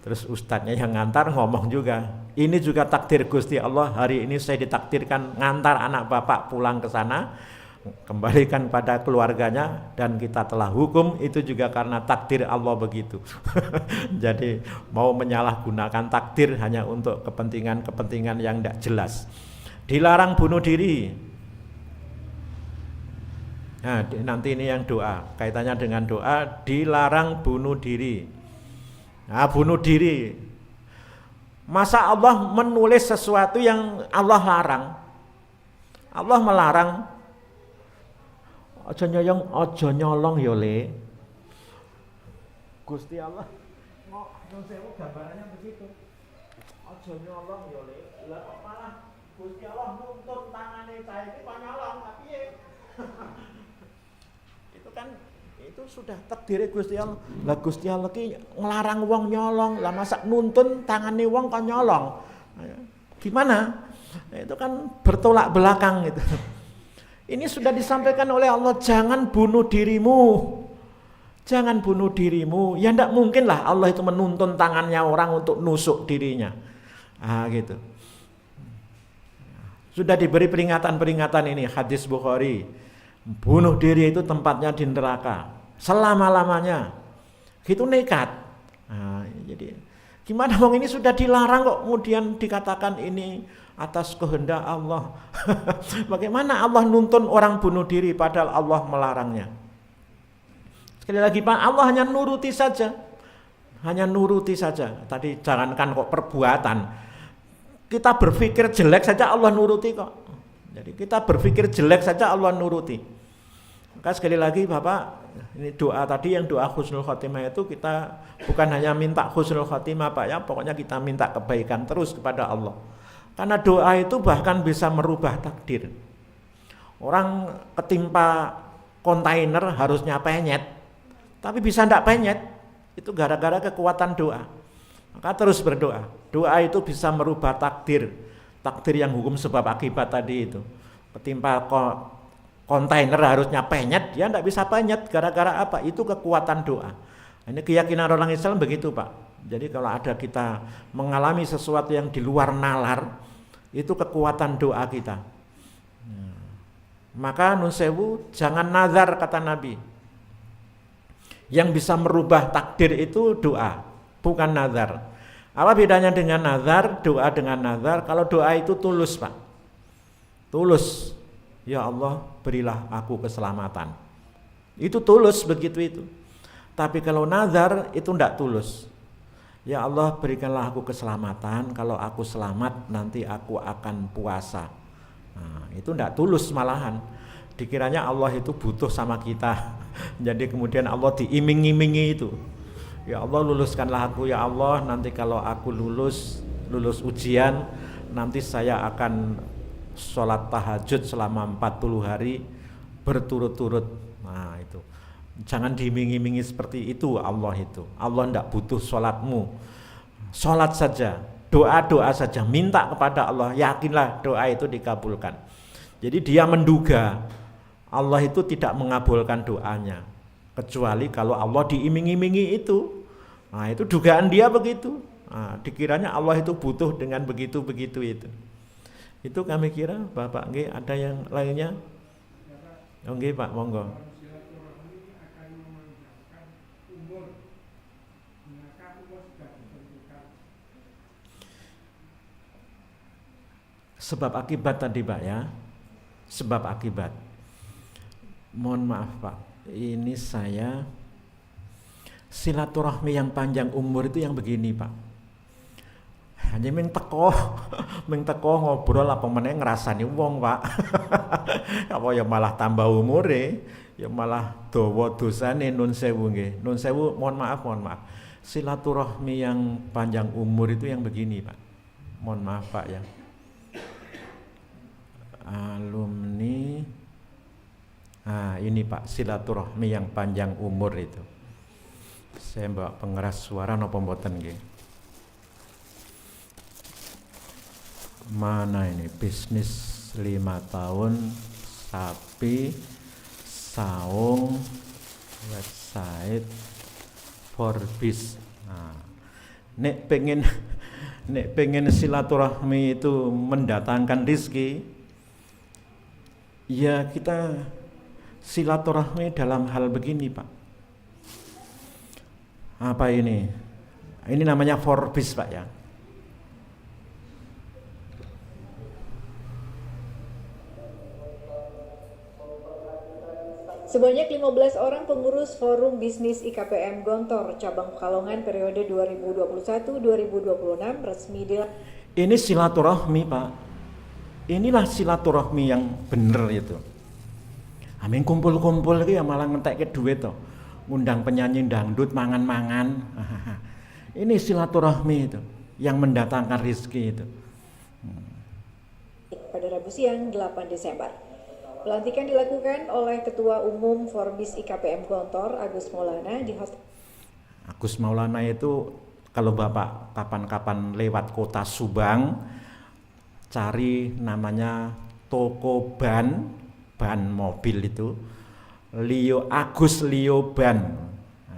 Terus ustadznya yang ngantar ngomong juga, ini juga takdir Gusti Allah. Hari ini saya ditakdirkan ngantar anak bapak pulang ke sana, kembalikan pada keluarganya, dan kita telah hukum itu juga karena takdir Allah begitu. Jadi mau menyalahgunakan takdir hanya untuk kepentingan-kepentingan yang tidak jelas. Dilarang bunuh diri. Nah, nanti ini yang doa, kaitannya dengan doa, dilarang bunuh diri. Nah, bunuh diri. Masa Allah menulis sesuatu yang Allah larang? Allah melarang. Ojo nyolong ya le. Gusti Allah gambarannya begitu. Ojo nyolong ya le. Lah kok malah Gusti Allah nuntut tangane saya iki kok nyolong tapi itu kan itu sudah takdir Gusti Allah. Lah Gusti Allah ki nglarang wong nyolong, lah masa nuntun tangane wong kok nyolong. Gimana? Itu kan bertolak belakang itu. Ini sudah disampaikan oleh Allah, jangan bunuh dirimu. Jangan bunuh dirimu. Ya enggak mungkin lah Allah itu menuntun tangannya orang untuk nusuk dirinya. Gitu. Sudah diberi peringatan-peringatan ini, hadis Bukhari. Bunuh diri itu tempatnya di neraka selama-lamanya. Itu nekat. Jadi gimana wong ini sudah dilarang kok kemudian dikatakan ini atas kehendak Allah. Bagaimana Allah nuntun orang bunuh diri padahal Allah melarangnya? Sekali lagi Pak, Allah hanya nuruti saja. Hanya nuruti saja. Tadi jangankan kok perbuatan. Kita berpikir jelek saja Allah nuruti kok. Jadi kita berpikir jelek saja Allah nuruti. Maka sekali lagi Bapak, ini doa tadi yang doa husnul khotimah itu kita bukan hanya minta husnul khotimah Pak ya, pokoknya kita minta kebaikan terus kepada Allah. Karena doa itu bahkan bisa merubah takdir. Orang ketimpa kontainer harusnya penyet, tapi bisa enggak penyet, itu gara-gara kekuatan doa. Maka terus berdoa. Doa itu bisa merubah takdir. Takdir yang hukum sebab akibat tadi itu. Ketimpa kontainer harusnya penyet, dia enggak bisa penyet gara-gara apa? Itu kekuatan doa. Ini keyakinan orang Islam begitu Pak. Jadi kalau ada kita mengalami sesuatu yang di luar nalar, itu kekuatan doa kita. Maka nun sewu, jangan nazar kata Nabi. Yang bisa merubah takdir itu doa, bukan nazar. Apa bedanya dengan nazar? Doa dengan nazar, kalau doa itu tulus Pak. Tulus. Ya Allah berilah aku keselamatan. Itu tulus begitu itu. Tapi kalau nazar itu tidak tulus. Ya Allah berikanlah aku keselamatan, kalau aku selamat nanti aku akan puasa. Nah, itu tidak tulus malahan. Dikiranya Allah itu butuh sama kita. Jadi kemudian Allah diiming-imingi itu. Ya Allah luluskanlah aku ya Allah, nanti kalau aku lulus ujian, nanti saya akan sholat tahajud selama 40 hari berturut-turut. Nah itu. Jangan diiming-imingi seperti itu Allah itu. Allah tidak butuh sholatmu. Sholat saja, doa-doa saja, minta kepada Allah, yakinlah doa itu dikabulkan. Jadi dia menduga Allah itu tidak mengabulkan doanya, kecuali kalau Allah diiming-imingi itu. Nah itu dugaan dia begitu. Dikiranya Allah itu butuh dengan begitu-begitu itu. Itu kami kira, Bapak nggih, ada yang lainnya? Oh nggih Pak, monggo. Sebab akibat tadi Pak ya. Sebab akibat. Mohon maaf Pak, ini saya silaturahmi yang panjang umur itu yang begini Pak. Hanya ming teko ngobrol apa meneh ngrasani wong Pak. Apa ya malah tambah umure, ya malah dawa dosane. Nun sewu nggih. Nun sewu, mohon maaf. Silaturahmi yang panjang umur itu yang begini Pak. Mohon maaf Pak ya. Alumni. Ini Pak, silaturahmi yang panjang umur itu. Saya bawa pengeras suara napa mboten nggih? Mana ini? Bisnis 5 tahun, sapi, saung, website, Forbes. Nek pengen silaturahmi itu mendatangkan rezeki, ya kita silaturahmi dalam hal begini Pak. Apa ini? Ini namanya Forbes Pak ya. Sebanyak 15 orang pengurus Forum Bisnis IKPM Gontor cabang Pekalongan periode 2021-2026 resmi Ini silaturahmi Pak. Inilah silaturahmi yang bener itu. Amin kumpul-kumpul ya malah ngentekke duit to. Ngundang penyanyi dangdut mangan-mangan. Ini silaturahmi itu yang mendatangkan rezeki itu. Pada Rabu siang 8 Desember. Pelantikan dilakukan oleh Ketua Umum Forbis IKPM Gontor, Agus Maulana di host. Agus Maulana itu kalau Bapak kapan-kapan lewat kota Subang, cari namanya toko ban mobil itu, Agus Lio Ban.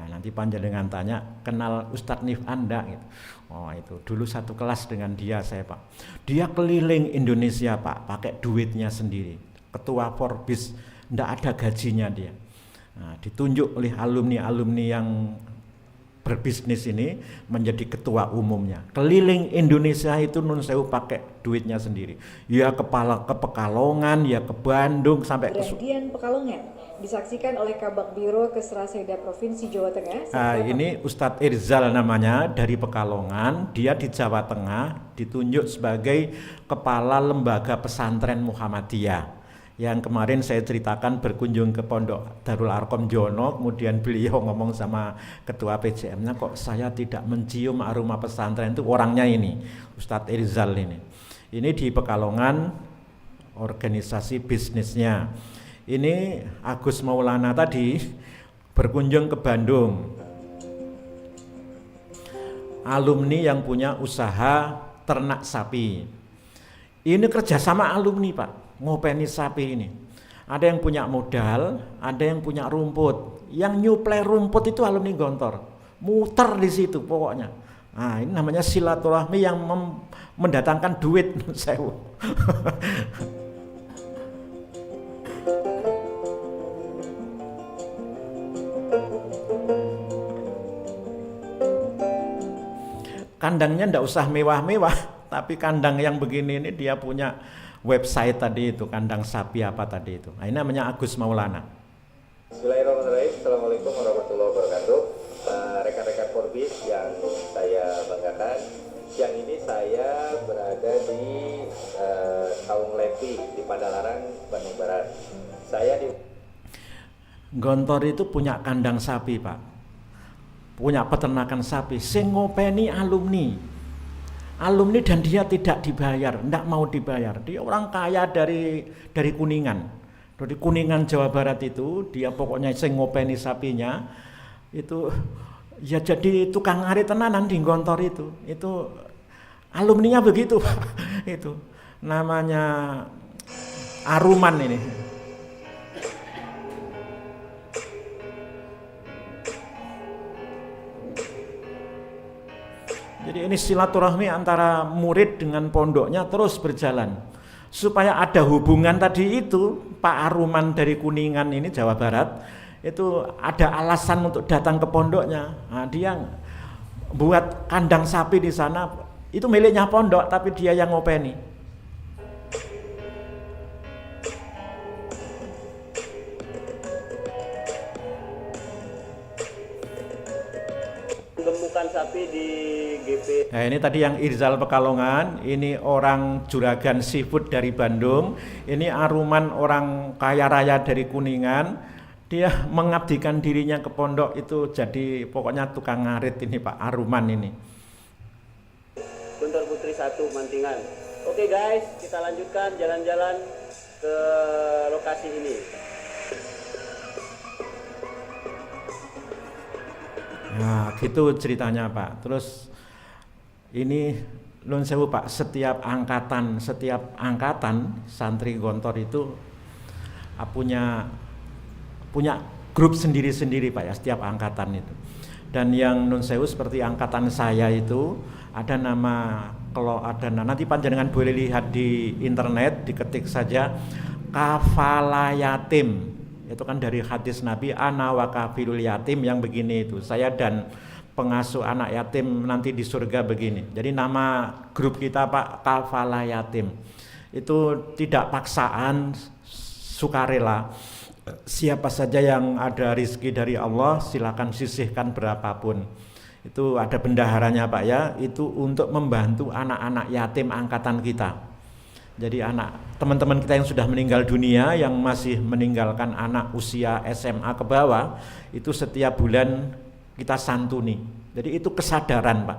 Nanti panjenengan tanya, kenal Ustadz Nif Anda gitu. Oh itu dulu satu kelas dengan dia saya Pak. Dia keliling Indonesia Pak, pakai duitnya sendiri. Ketua Forbes, ndak ada gajinya dia. Ditunjuk oleh alumni-alumni yang berbisnis ini menjadi ketua umumnya. Keliling Indonesia itu nun sewu pakai duitnya sendiri. Ya ke Pekalongan, ya ke Bandung sampai ke Pekalongan disaksikan oleh Kabak Biro Kesraseda Provinsi Jawa Tengah. Ini Ustadz Irzal namanya dari Pekalongan, dia di Jawa Tengah ditunjuk sebagai kepala lembaga pesantren Muhammadiyah. Yang kemarin saya ceritakan berkunjung ke Pondok Darul Arkom Jono, kemudian beliau ngomong sama ketua PJM-nya, kok saya tidak mencium aroma pesantren itu orangnya ini, Ustadz Irzal ini. Ini di Pekalongan, organisasi bisnisnya. Ini Agus Maulana tadi berkunjung ke Bandung. Alumni yang punya usaha ternak sapi. Ini kerjasama alumni Pak. Ngopeni sapi ini. Ada yang punya modal, ada yang punya rumput. Yang nyuplai rumput itu alumni Gontor. Muter di situ pokoknya. Ini namanya silaturahmi yang mendatangkan duit. Sewu. Kandangnya ndak usah mewah-mewah, tapi kandang yang begini ini dia punya website tadi itu, kandang sapi apa tadi itu. Ini namanya Agus Maulana. Bismillahirrahmanirrahim. Assalamualaikum warahmatullahi wabarakatuh. Rekan-rekan Forbis yang saya banggakan, siang ini saya berada di Kaung Lepi di Padalarang, Bandung Barat. Saya di Gontor itu punya kandang sapi Pak, punya peternakan sapi. Sing ngopeni alumni dan dia tidak dibayar, tidak mau dibayar. Dia orang kaya dari Kuningan, dari Kuningan Jawa Barat itu. Dia pokoknya sing ngopeni sapinya itu ya jadi tukang ngarit tenanan di Gontor itu. Itu alumninya begitu Pak. Itu namanya Aruman ini. Jadi ini silaturahmi antara murid dengan pondoknya terus berjalan. Supaya ada hubungan tadi itu, Pak Aruman dari Kuningan ini Jawa Barat, itu ada alasan untuk datang ke pondoknya. Nah, dia buat kandang sapi di sana, itu miliknya pondok tapi dia yang ngopeni. Gemukan sapi di GP. Nah, ini tadi yang Irzal Pekalongan, ini orang Juragan Seafood dari Bandung, ini Aruman orang kaya raya dari Kuningan. Dia mengabdikan dirinya ke pondok itu jadi pokoknya tukang ngarit ini Pak Aruman ini. Guntur Putri 1 Mantingan. Oke guys, kita lanjutkan jalan-jalan ke lokasi ini. Nah, gitu ceritanya Pak. Terus ini Nun Sewu Pak, setiap angkatan santri Gontor itu punya grup sendiri-sendiri Pak ya, setiap angkatan itu. Dan yang Nun Sewu seperti angkatan saya itu ada nama, kalau ada nanti panjenengan boleh lihat di internet, diketik saja Kafala Yatim. Itu kan dari hadis Nabi, ana wa kafilul yatim, yang begini itu, saya dan pengasuh anak yatim nanti di surga begini. Jadi nama grup kita Pak Kafala Yatim. Itu tidak paksaan, sukarela. Siapa saja yang ada rizki dari Allah silakan sisihkan berapapun. Itu ada bendaharanya Pak ya, itu untuk membantu anak-anak yatim angkatan kita. Jadi teman-teman kita yang sudah meninggal dunia, yang masih meninggalkan anak usia SMA ke bawah, itu setiap bulan kita santuni. Jadi itu kesadaran Pak,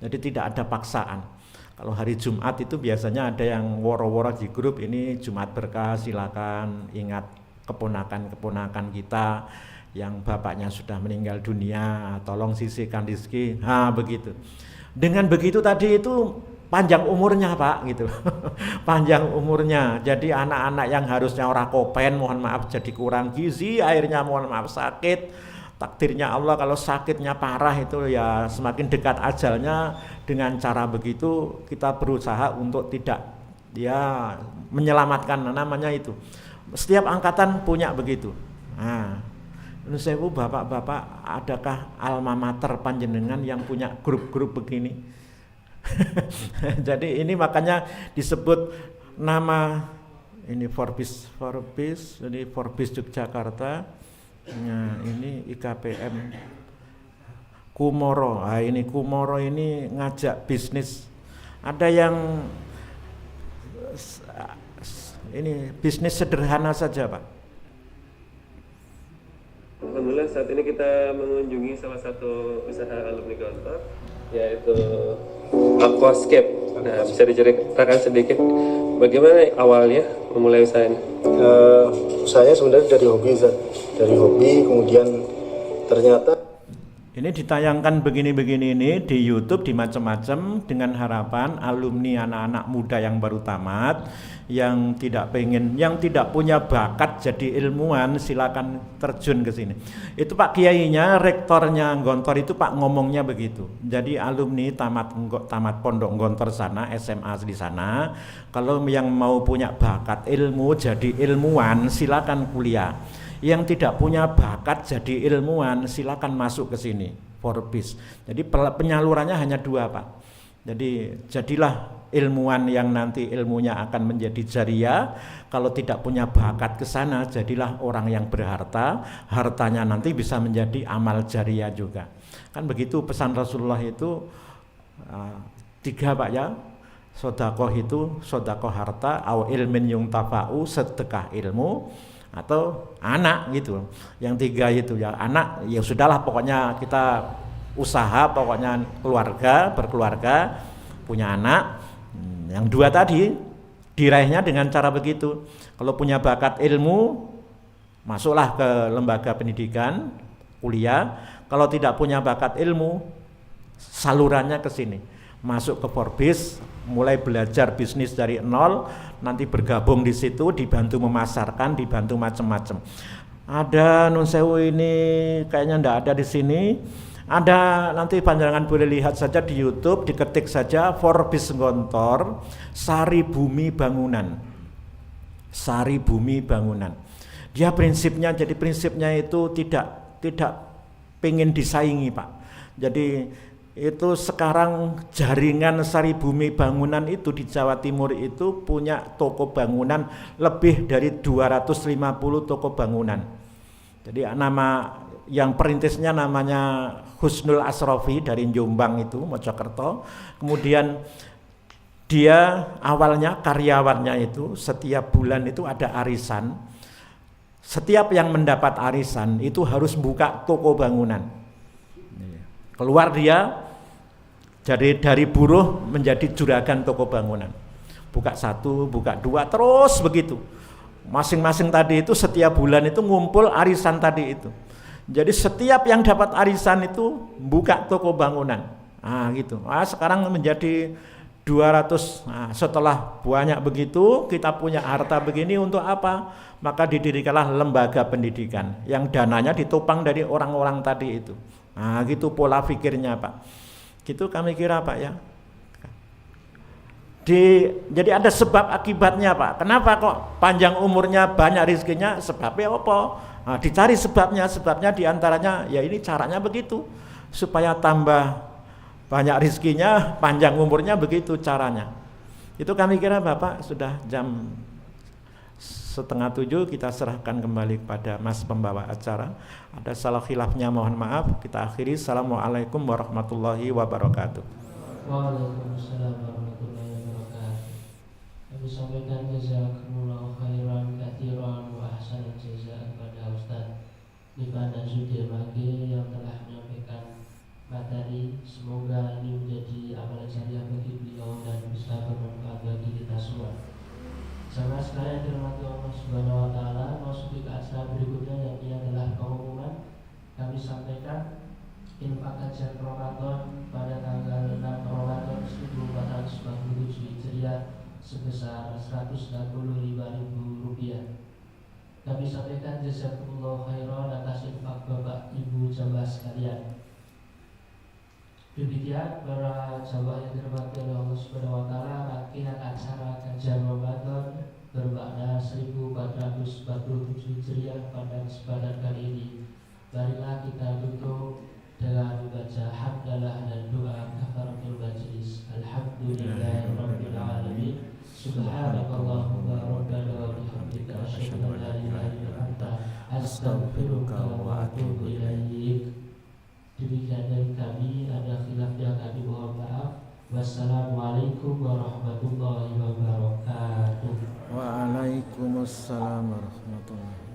jadi tidak ada paksaan. Kalau hari Jumat itu biasanya ada yang woro-woro di grup, ini Jumat berkah, silakan ingat keponakan-keponakan kita yang bapaknya sudah meninggal dunia, tolong sisihkan rezeki, begitu. Dengan begitu tadi itu panjang umurnya Pak gitu. Panjang umurnya. Jadi anak-anak yang harusnya ora kopen, mohon maaf jadi kurang gizi, akhirnya mohon maaf sakit. Takdirnya Allah kalau sakitnya parah itu ya semakin dekat ajalnya. Dengan cara begitu kita berusaha untuk tidak menyelamatkan, namanya itu. Setiap angkatan punya begitu. Nah, Nusewu bapak-bapak, adakah alma mater panjenengan yang punya grup-grup begini? Jadi ini makanya disebut nama ini Forbis, ini Forbis Yogyakarta. Nah, ini IKPM Kumoro. Ini Kumoro ini ngajak bisnis. Ada yang ini bisnis sederhana saja Pak. Alhamdulillah saat ini kita mengunjungi salah satu usaha alumni Gontor, yaitu Aquascape. Nah, bisa diceritakan sedikit bagaimana awalnya memulai usaha ini? Saya sebenarnya dari hobi, kemudian ternyata ini ditayangkan begini-begini ini di YouTube, di macam-macam, dengan harapan alumni anak-anak muda yang baru tamat, yang tidak punya bakat jadi ilmuwan, silakan terjun ke sini. Itu Pak Kiainya, rektornya Gontor itu Pak ngomongnya begitu. Jadi alumni tamat pondok Gontor sana, SMA di sana, kalau yang mau punya bakat ilmu jadi ilmuwan silakan kuliah. Yang tidak punya bakat jadi ilmuwan silakan masuk ke sini, Forbis. Jadi penyalurannya hanya 2 Pak. Jadi jadilah ilmuwan yang nanti ilmunya akan menjadi jariah. Kalau tidak punya bakat ke sana, jadilah orang yang berharta, hartanya nanti bisa menjadi amal jariah juga. Kan begitu pesan Rasulullah itu 3 Pak ya. Sodakoh itu sodakoh harta, au ilmin yungtafa'u, sedekah ilmu, atau anak gitu. Yang 3 itu ya, anak ya sudahlah, pokoknya kita usaha, pokoknya berkeluarga, punya anak. Yang 2 tadi diraihnya dengan cara begitu. Kalau punya bakat ilmu, masuklah ke lembaga pendidikan, kuliah. Kalau tidak punya bakat ilmu, salurannya ke sini, masuk ke Forbis, mulai belajar bisnis dari nol, nanti bergabung di situ, dibantu memasarkan, dibantu macam-macam. Ada Nun Sewu ini kayaknya ndak ada di sini. Ada nanti panjenengan boleh lihat saja di YouTube, diketik saja Forbis Gontor Sari Bumi Bangunan. Sari Bumi Bangunan. Dia prinsipnya, jadi prinsipnya itu tidak pengen disaingi, Pak. Jadi itu sekarang jaringan Sari Bumi Bangunan itu di Jawa Timur itu punya toko bangunan lebih dari 250 toko bangunan. Jadi nama yang perintisnya namanya Husnul Asrofi dari Jombang itu, Mojokerto. Kemudian dia awalnya karyawannya itu setiap bulan itu ada arisan. Setiap yang mendapat arisan itu harus buka toko bangunan. Keluar dia jadi dari buruh menjadi juragan toko bangunan. Buka 1, buka 2, terus begitu. Masing-masing tadi itu setiap bulan itu ngumpul arisan tadi itu. Jadi setiap yang dapat arisan itu buka toko bangunan. Gitu. Sekarang menjadi 200. Setelah banyak begitu, kita punya harta begini untuk apa? Maka didirikanlah lembaga pendidikan yang dananya ditopang dari orang-orang tadi itu. Gitu pola pikirnya, Pak. Gitu kami kira, Pak, ya. Jadi ada sebab akibatnya, Pak. Kenapa kok panjang umurnya banyak rezekinya? Sebabnya apa? Dicari sebabnya diantaranya ya ini caranya begitu supaya tambah banyak rezekinya, panjang umurnya, begitu caranya. Itu kami kira, Bapak, sudah jam 6:30 kita serahkan kembali kepada Mas pembawa acara. Ada salah khilafnya mohon maaf. Kita akhiri. Assalamualaikum warahmatullahi wabarakatuh. Waalaikumsalam warahmatullahi wabarakatuh. Kami sampaikan jazakumullahu khairan katsiran wa ahsanal jazaa kepada Ustaz Nifan dan Sudirmage yang telah menyampaikan materi. Semoga ini menjadi amalan jariah bagi beliau dan bisa bermanfaat bagi kita semua. Sama sekalian dirahmati Allah Subhanahu wa taala, masuki ke acara berikutnya yang ini adalah pengumuman. Kami sampaikan infak kajian Ramadan pada tanggal 6 Ramadan 1447 Hijriah sebesar Rp165.000. Kami sampaikan jazakumullah khairan atas infak Bapak Ibu jamaah sekalian. Demikian para jamaah yang dirahmati Allah Subhanahu wa taala, rangkaian acara kajian Ramadan bermakna 1447 Hijriah pada kesempatan kali ini. Marilah kita tutup dengan membaca hamdalah dan doa kafaratul majlis. Alhamdulillahirabbil alamin. Subhanakallahumma rabbana wa bihamdika asyhadu an la ilaha illa anta astaghfiruka wa atubu ilaik. Demikian dari kami, ada khilaf yang kami mohon maaf. Wassalamualaikum warahmatullahi wabarakatuh. Waalaikumsalam warahmatullahi wabarakatuh.